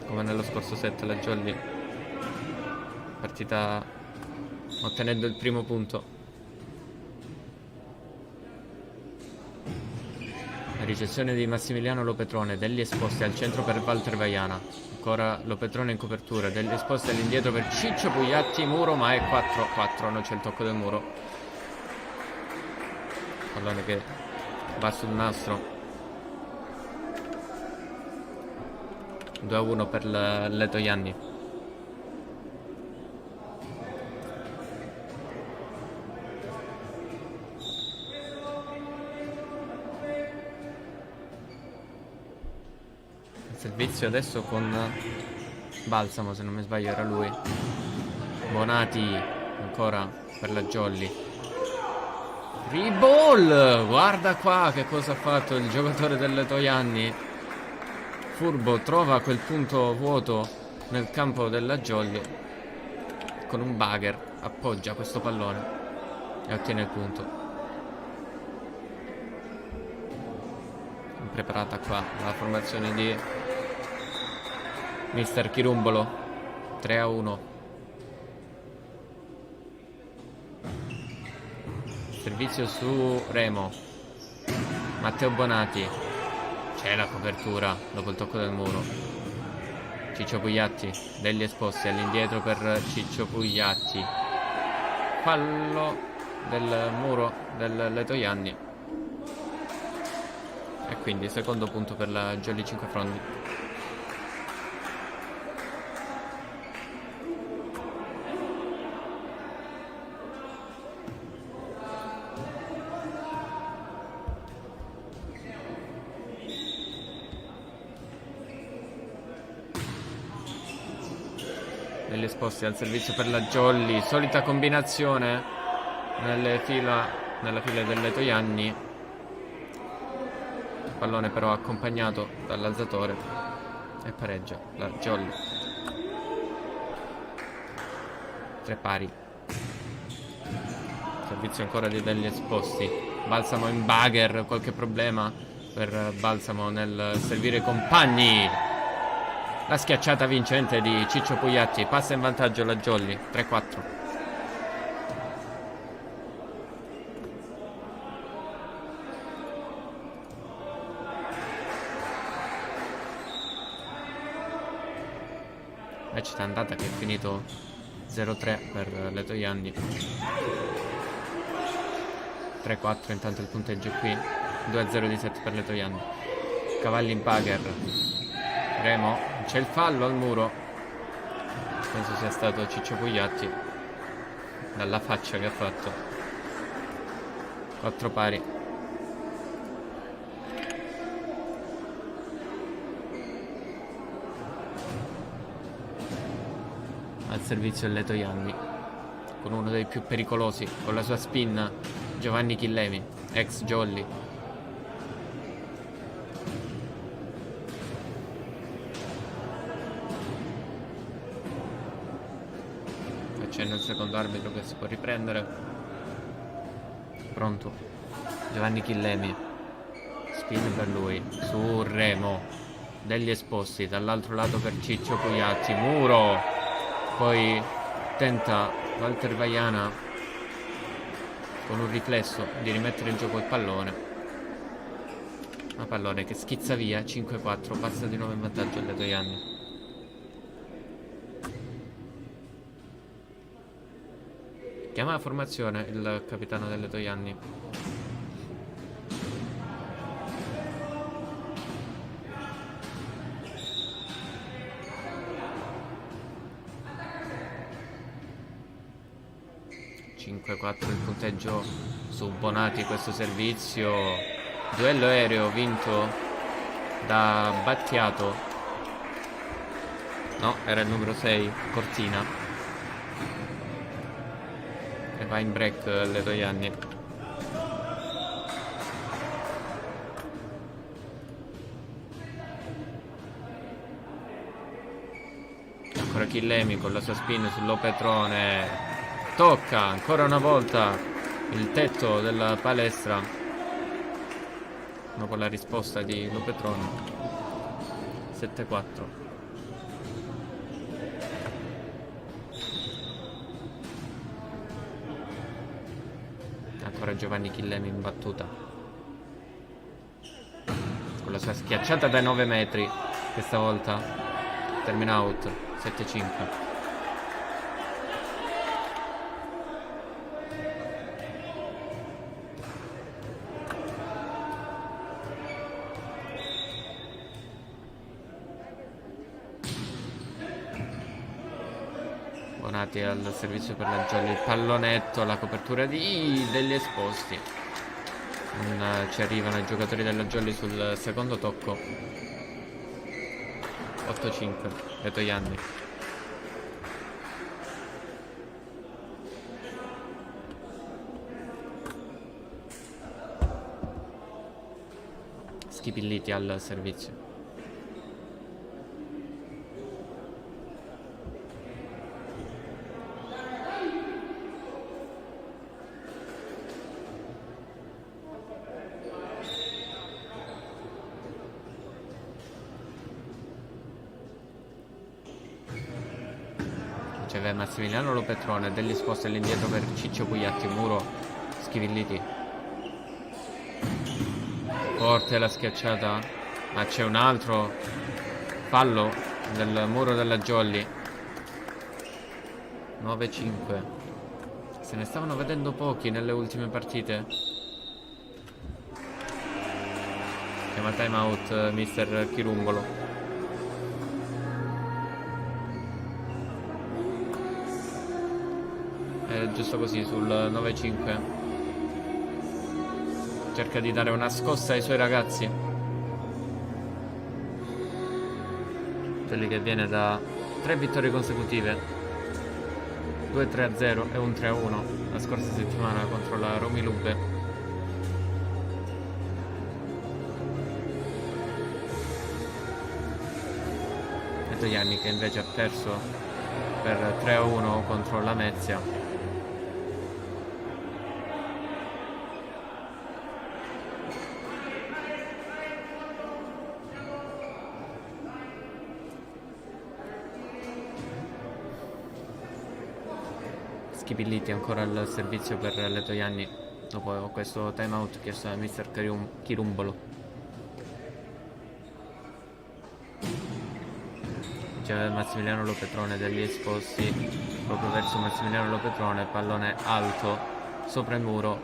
Come nello scorso set la Jolly, partita ottenendo il primo punto. La ricezione di Massimiliano Lo Petrone, Degli Esposti al centro per Walter Vaiana, ancora Lo Petrone in copertura, Degli Esposti all'indietro per Ciccio Pugliatti, muro, ma è 4-4, non c'è il tocco del muro. Pallone che va sul nastro. 2-1 per Letojanni. Il servizio adesso con Balsamo, se non mi sbaglio era lui. Bonati ancora per la Jolly. Reball! Guarda qua che cosa ha fatto il giocatore del Letojanni. Furbo, trova quel punto vuoto nel campo della Jolly, con un bugger appoggia questo pallone e ottiene il punto. Preparata qua la formazione di Mister Chirumbolo. 3-1. Servizio su Remo, Matteo Bonati, c'è la copertura dopo il tocco del muro. Ciccio Pugliatti, Degli Esposti all'indietro per Ciccio Pugliatti, fallo del muro del Letojanni e quindi secondo punto per la Jolly 5 Frondi. Degli Esposti al servizio per la Jolly, solita combinazione nella fila del Letojanni, pallone però accompagnato dall'alzatore e pareggia la Jolly. 3 pari. Servizio ancora di Degli Esposti, Balsamo in bugger, qualche problema per Balsamo nel servire i compagni. La schiacciata vincente di Ciccio Pugliatti, passa in vantaggio la Jolly, 3-4. Match d'andata che è finito 0-3 per Letojanni. 3-4 intanto il punteggio qui, 2-0 di set per Letojanni. Cavalli in bugger, Remo, c'è il fallo al muro, penso sia stato Ciccio Pugliatti dalla faccia che ha fatto. 4 pari. Al servizio il Letojanni, con uno dei più pericolosi, con la sua spin, Giovanni Chillemi, ex Jolly. Accenno il secondo arbitro che si può riprendere. Pronto? Giovanni Chillemi, spin per lui, su Remo, degli esposti, dall'altro lato per Ciccio Pugliatti, muro, poi tenta Walter Vaiana con un riflesso di rimettere in gioco il pallone, ma pallone che schizza via. 5-4, passa di nuovo in vantaggio alle Toianni. Chiama la formazione il capitano delle Toianni. Il punteggio su Bonati, questo servizio, duello aereo vinto da Battiato, no, era il numero 6, Cortina, e va in break le Toianni. Ancora Chillemi con la sua spin sull'Opetrone, tocca ancora una volta il tetto della palestra dopo la risposta di Lopetrone. 7-4. Ancora Giovanni Chillemi in battuta con la sua schiacciata dai 9 metri, questa volta termina out. 7-5. Bonati al servizio per la Jolly, il pallonetto, la copertura degli esposti. Ci arrivano i giocatori della Jolly sul secondo tocco. 8-5 le Toianni. Schipilliti al servizio. Riceve Massimiliano Lopetrone, degli sposti all'indietro per Ciccio Pugliatti, muro, Schivilliti. Forte la schiacciata, ma c'è un altro fallo del muro della Jolly. 9-5. Se ne stavano vedendo pochi nelle ultime partite. Chiama time out mister Chirumbolo. Giusto così sul 9-5 cerca di dare una scossa ai suoi ragazzi. Quelli che viene da 3 vittorie consecutive, 2 3-0 e un 3-1 la scorsa settimana contro la Romilube. E Toianni che invece ha perso per 3-1 contro la Mezia. Schipilliti ancora al servizio per le Toianni dopo questo time out chiesto da mister Chirumbolo. C'è Massimiliano Lopetrone degli esposti proprio verso Massimiliano Lopetrone, pallone alto sopra il muro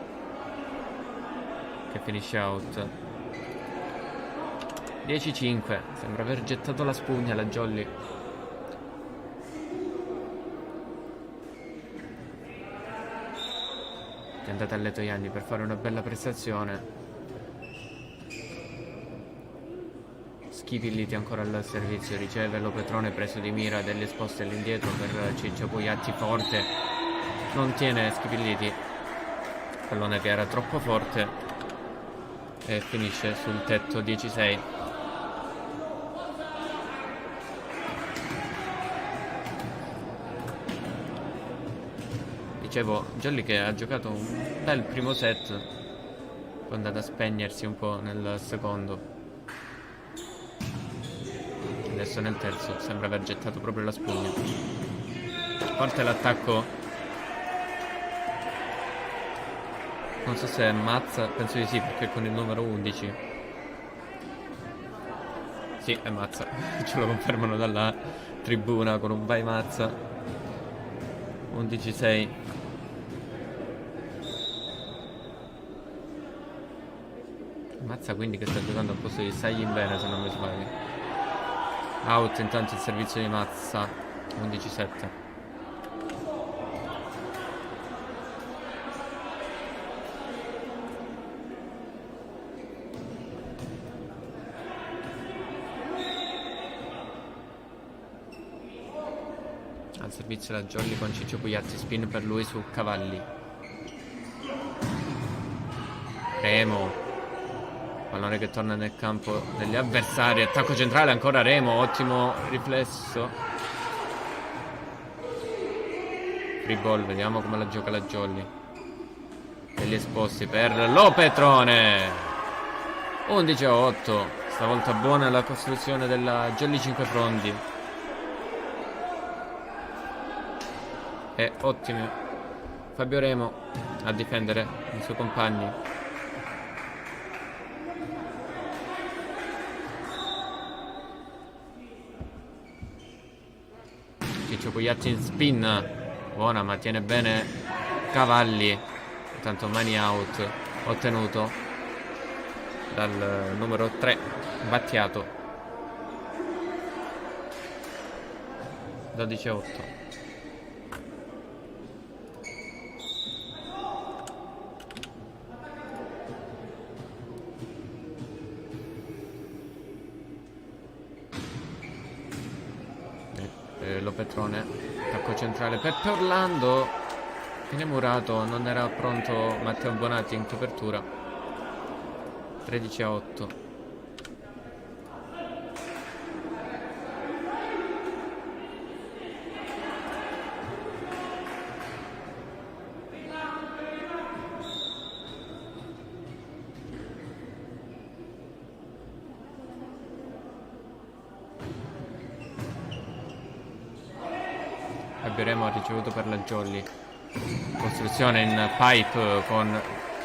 che finisce out. 10-5, sembra aver gettato la spugna la Jolly. È andata alle Toianni per fare una bella prestazione. Schipilliti ancora al servizio, riceve Lopetrone preso di mira, delle esposte all'indietro per Ciccio Pugliatti, forte non tiene Schipilliti, pallone che era troppo forte e finisce sul tetto 10-6. Dicevo, Jolly che ha giocato un bel primo set, poi è andato a spegnersi un po' nel secondo. Adesso nel terzo sembra aver gettato proprio la spugna. Forte l'attacco. Non so se è Mazza, penso di sì, perché con il numero 11. Sì, è Mazza. Ce lo confermano dalla tribuna con un vai Mazza. 11-6. Mazza quindi che sta giocando al posto di Saglin bene, se non mi sbaglio. Out intanto il servizio di Mazza. 11-7. Al servizio la Jolly con Ciccio Pugliatti, spin per lui su Cavalli. Remo, pallone che torna nel campo degli avversari, attacco centrale ancora Remo, ottimo riflesso. Free ball, vediamo come la gioca la Jolly. Degli esposti per Lopetrone. 11-8, stavolta buona la costruzione della Jolly 5 fronti. E ottimo Fabio Remo a difendere i suoi compagni. Ciccio Pugliatti in spin, buona ma tiene bene Cavalli. Intanto mani out ottenuto dal numero 3 Battiato. 12-8. Lopetrone, attacco centrale per Orlando, viene murato, non era pronto Matteo Bonatti in copertura. 13-8. Remo ha ricevuto per la Jolly, costruzione in pipe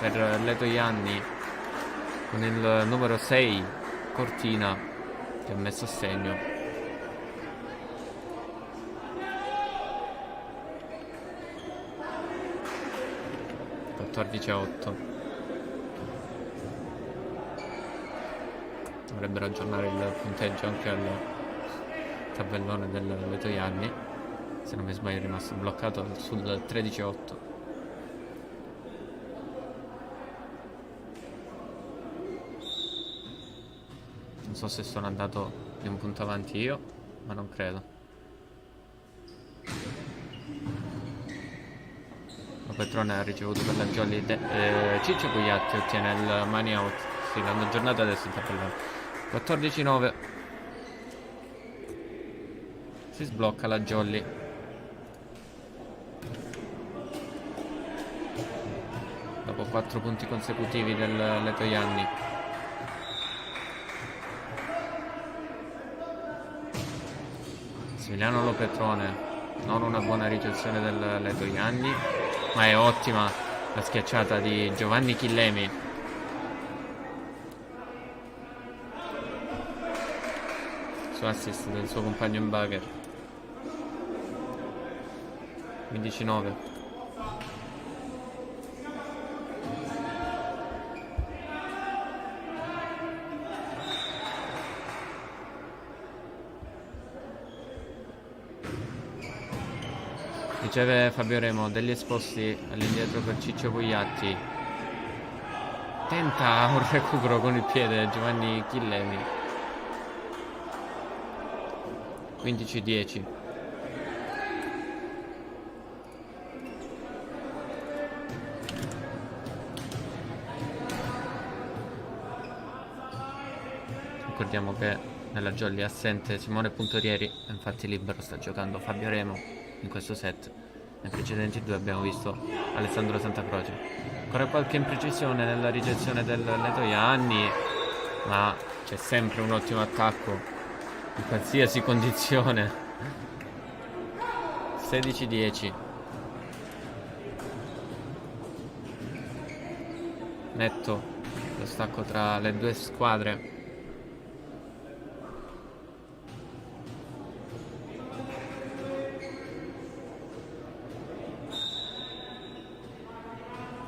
per Leto Ianni con il numero 6 Cortina che ha messo a segno. (14-8). Dovrebbero aggiornare il punteggio anche al tabellone del Leto Ianni. Se non mi sbaglio è rimasto bloccato sul 13-8. Non so se sono andato di un punto avanti io, ma non credo. Lopetrone ha ricevuto per la Jolly. Ciccio Pugliatti ottiene il money out. Sì, l'hanno aggiornato adesso in tabellone. 14-9. Si sblocca la Jolly. Dopo 4 punti consecutivi del Leto Ianni. Emiliano Lopetrone, non una buona ricezione del Leto Ianni, ma è ottima la schiacciata di Giovanni Chillemi. Su assist del suo compagno in bugger. 15-9. Riceve Fabio Remo, degli esposti all'indietro per Ciccio Pugliatti. Tenta un recupero con il piede Giovanni Chillemi. 15-10. Ricordiamo che nella Jolly è assente Simone Puntorieri, infatti libero sta giocando Fabio Remo in questo set. Nei precedenti due abbiamo visto Alessandro Santacroce. Ancora qualche imprecisione nella ricezione del Letojanni, ma c'è sempre un ottimo attacco in qualsiasi condizione. 16-10. Netto lo stacco tra le due squadre.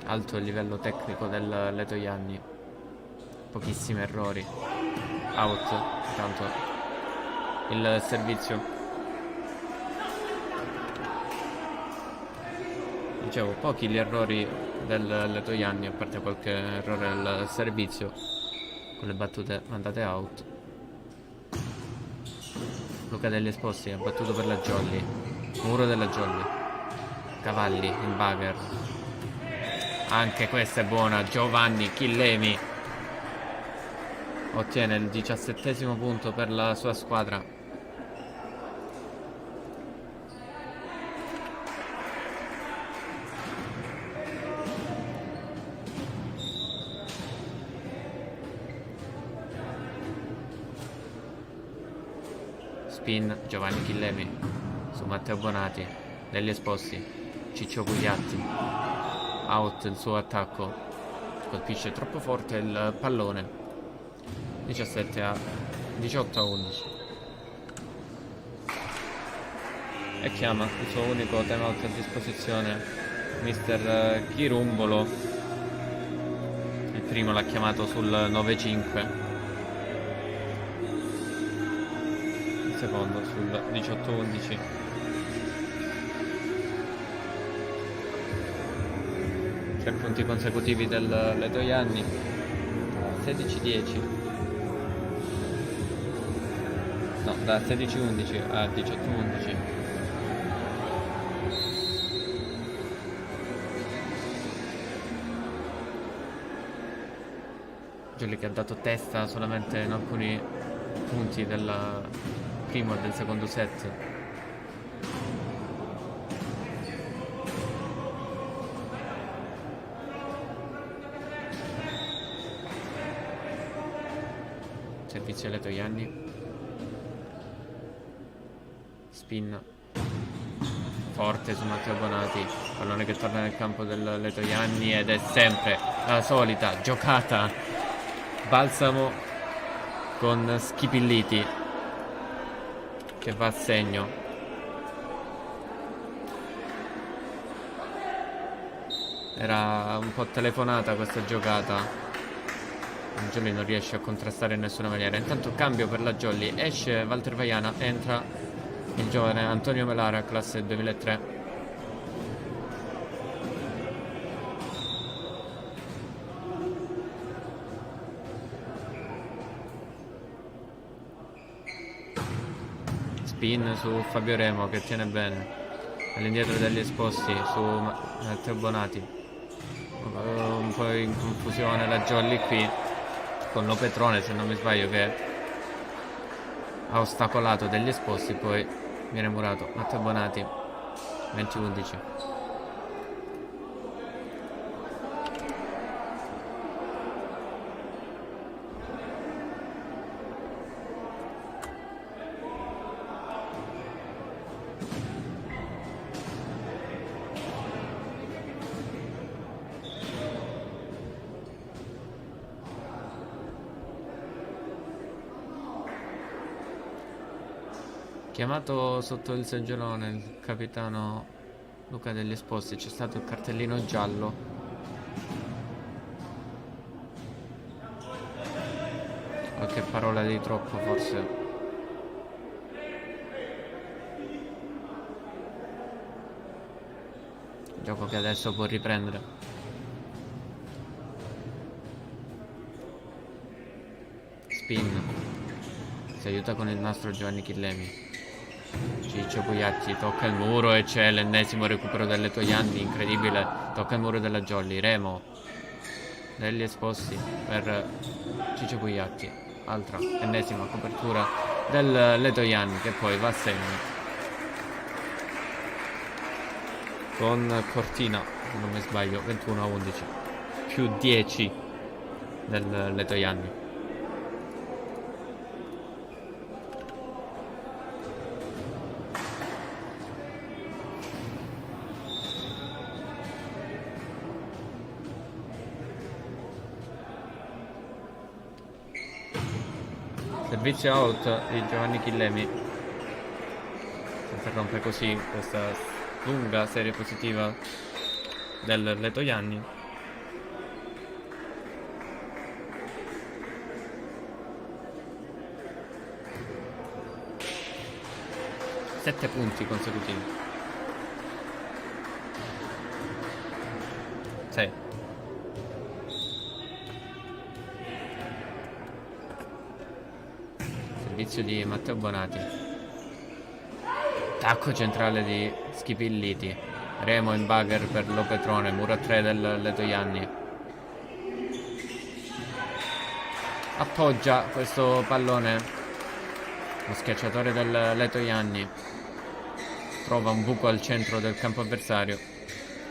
Alto il livello tecnico del Letojanni, pochissimi errori. Out, tanto il servizio. Dicevo, pochi gli errori del Letojanni, a parte qualche errore al servizio con le battute mandate out. Luca Degli Esposti ha battuto per la Jolly, muro della Jolly, Cavalli in bugger. Anche questa è buona. Giovanni Chillemi ottiene il 17° punto per la sua squadra. Spin Giovanni Chillemi su Matteo Bonati. Degli Esposti, Ciccio Gugliatti. Out il suo attacco, colpisce troppo forte il pallone. 18-11 e chiama il suo unico timeout a disposizione mister Chirumbolo. Il primo l'ha chiamato sul 9-5, il secondo sul 18-11. Tre punti consecutivi del Letojanni. 16-10. No, da 16-11 a 18-11. Giulli che ha dato testa solamente in alcuni punti del primo e del secondo set. Servizio Letojanni. Spin forte su Matteo Bonati. Pallone che torna nel campo del Letojanni ed è sempre la solita giocata balsamo con Schipilliti che va a segno. Era un po' telefonata questa giocata. Jolly non riesce a contrastare in nessuna maniera. Intanto cambio per la Jolly. Esce Walter Vaiana, entra il giovane Antonio Melara, classe 2003. Spin su Fabio Remo che tiene bene. All'indietro Degli Esposti su Matteo Bonati. Un po' in confusione la Jolly qui con Lopetrone, se non mi sbaglio, che ha ostacolato Degli Esposti, poi viene murato. Matteo Bonati 20-11. Chiamato sotto il seggiolone il capitano Luca Degli Esposti, c'è stato il cartellino giallo. Qualche parola di troppo forse. Gioco che adesso può riprendere. Spin. Si aiuta con il nastro Giovanni Chillemi. Ciccio Pugliatti tocca il muro e c'è l'ennesimo recupero delle Letojanni, incredibile. Tocca il muro della Jolly. Remo Degli Esposti per Ciccio Pugliatti. altra ennesima copertura del Letojanni, che poi va a segno con Cortina, se non mi sbaglio, 21-11, più 10 del Letojanni. Servizio out di Giovanni Chillemi, si interrompe così questa lunga serie positiva del Letojanni. Sette punti consecutivi. 6. Servizio di Matteo Bonati. Attacco centrale di Schipilliti. Remo in bugger per Lo Petrone. Muro a 3 del Letojanni. Appoggia questo pallone lo schiacciatore del Letojanni. Trova un buco al centro del campo avversario.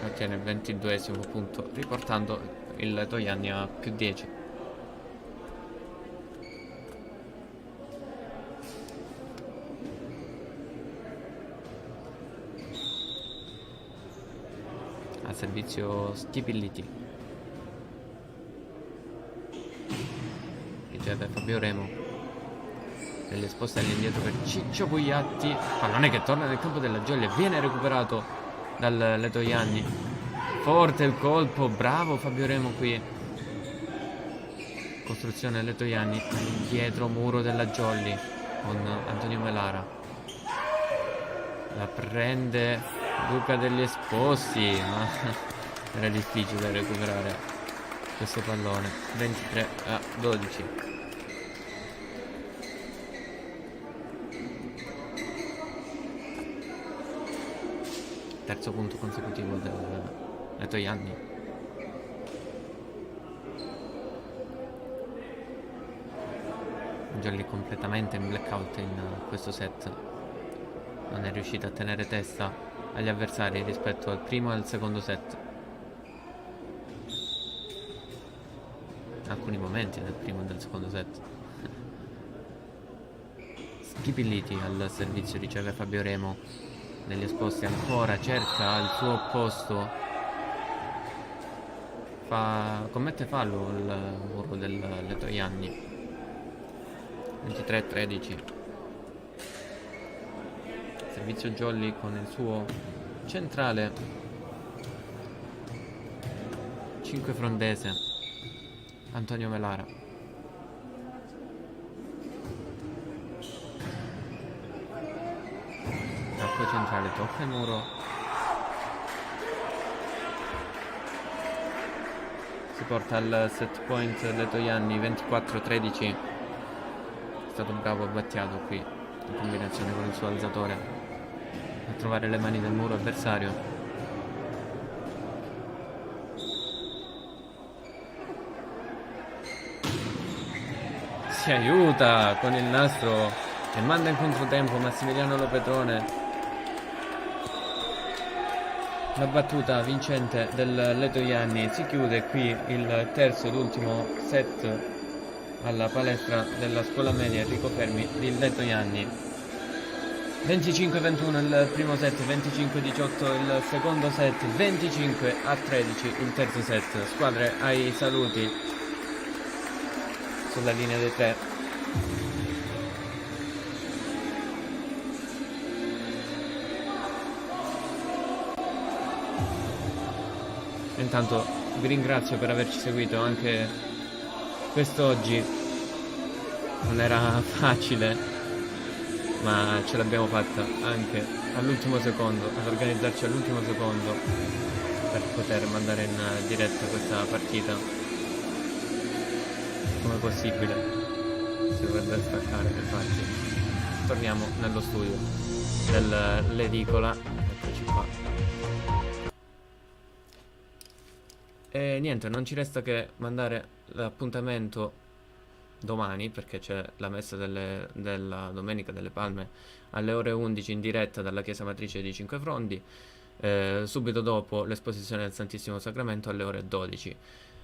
Ottiene il 22esimo punto, riportando il Letojanni a più 10. A servizio Schipilliti. Riceve Fabio Remo. Delle sposte all'indietro per Ciccio Pugliatti. Pallone che torna nel campo della Gioia. Viene recuperato dal Letojanni. Forte il colpo. Bravo Fabio Remo qui. Costruzione Letojanni. Dietro muro della Jolly con Antonio Melara. La prende Luca degli Esposti, ma era difficile recuperare questo pallone. 23-12. Terzo punto consecutivo del Letojanni. Jolly completamente in blackout in questo set. Non è riuscito a tenere testa agli avversari rispetto al primo e al secondo set. Alcuni momenti del primo e del secondo set. Schipilliti al servizio, riceve Fabio Remo. Negli Esposti ancora, cerca il suo opposto. Commette fallo il muro del Letojanni. 23-13. Servizio Jolly con il suo centrale 5 frondese Antonio Melara. Attacco centrale, tocca il muro. Si porta al set point Letojanni 24-13. È stato bravo Battiato qui in combinazione con il suo alzatore a trovare le mani del muro avversario. Si aiuta con il nastro e manda in controtempo Massimiliano Lo Petrone. La battuta vincente del Letojanni. Si chiude qui il terzo ed ultimo set alla palestra della scuola media Enrico Fermi di Letojanni. 25-21 il primo set, 25-18 il secondo set, 25-13 il terzo set. Squadre ai saluti sulla linea dei tre. Intanto vi ringrazio per averci seguito anche quest'oggi. Non era facile, ma ce l'abbiamo fatta anche all'ultimo secondo, ad organizzarci all'ultimo secondo per poter mandare in diretta questa partita. Come possibile si dovrebbe staccare, infatti torniamo nello studio dell'edicola. Eccoci qua. E niente, non ci resta che mandare l'appuntamento domani, perché c'è la messa della Domenica delle Palme alle ore 11 in diretta dalla chiesa matrice di Cinquefrondi, subito dopo l'esposizione del Santissimo Sacramento alle ore 12.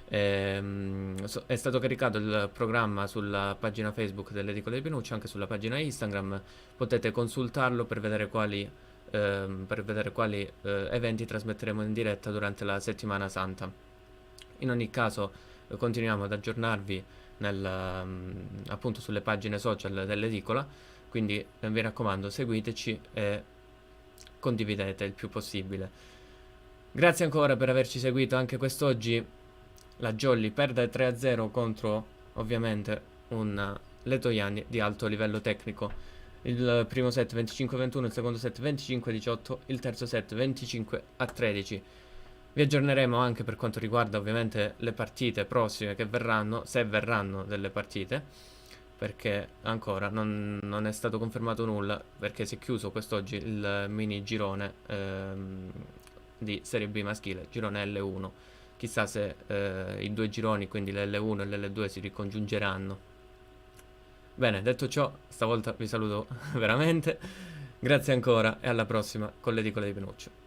È stato caricato il programma sulla pagina Facebook dell'Edicola di Pinuccio, anche sulla pagina Instagram, potete consultarlo per vedere quali eventi trasmetteremo in diretta durante la settimana santa. In ogni caso continuiamo ad aggiornarvi appunto sulle pagine social dell'edicola, quindi vi raccomando, seguiteci e condividete il più possibile. Grazie ancora per averci seguito anche quest'oggi. La Jolly perde 3-0 contro ovviamente un Letojanni di alto livello tecnico. Il primo set 25-21, il secondo set 25-18, il terzo set 25-13. Vi aggiorneremo anche per quanto riguarda ovviamente le partite prossime che verranno, se verranno delle partite, perché ancora non è stato confermato nulla, perché si è chiuso quest'oggi il mini girone di Serie B maschile, girone L1. Chissà se i due gironi, quindi l'L1 e l'L2, si ricongiungeranno. Bene, detto ciò, stavolta vi saluto veramente. Grazie ancora e alla prossima con l'Edicola di Pinuccio.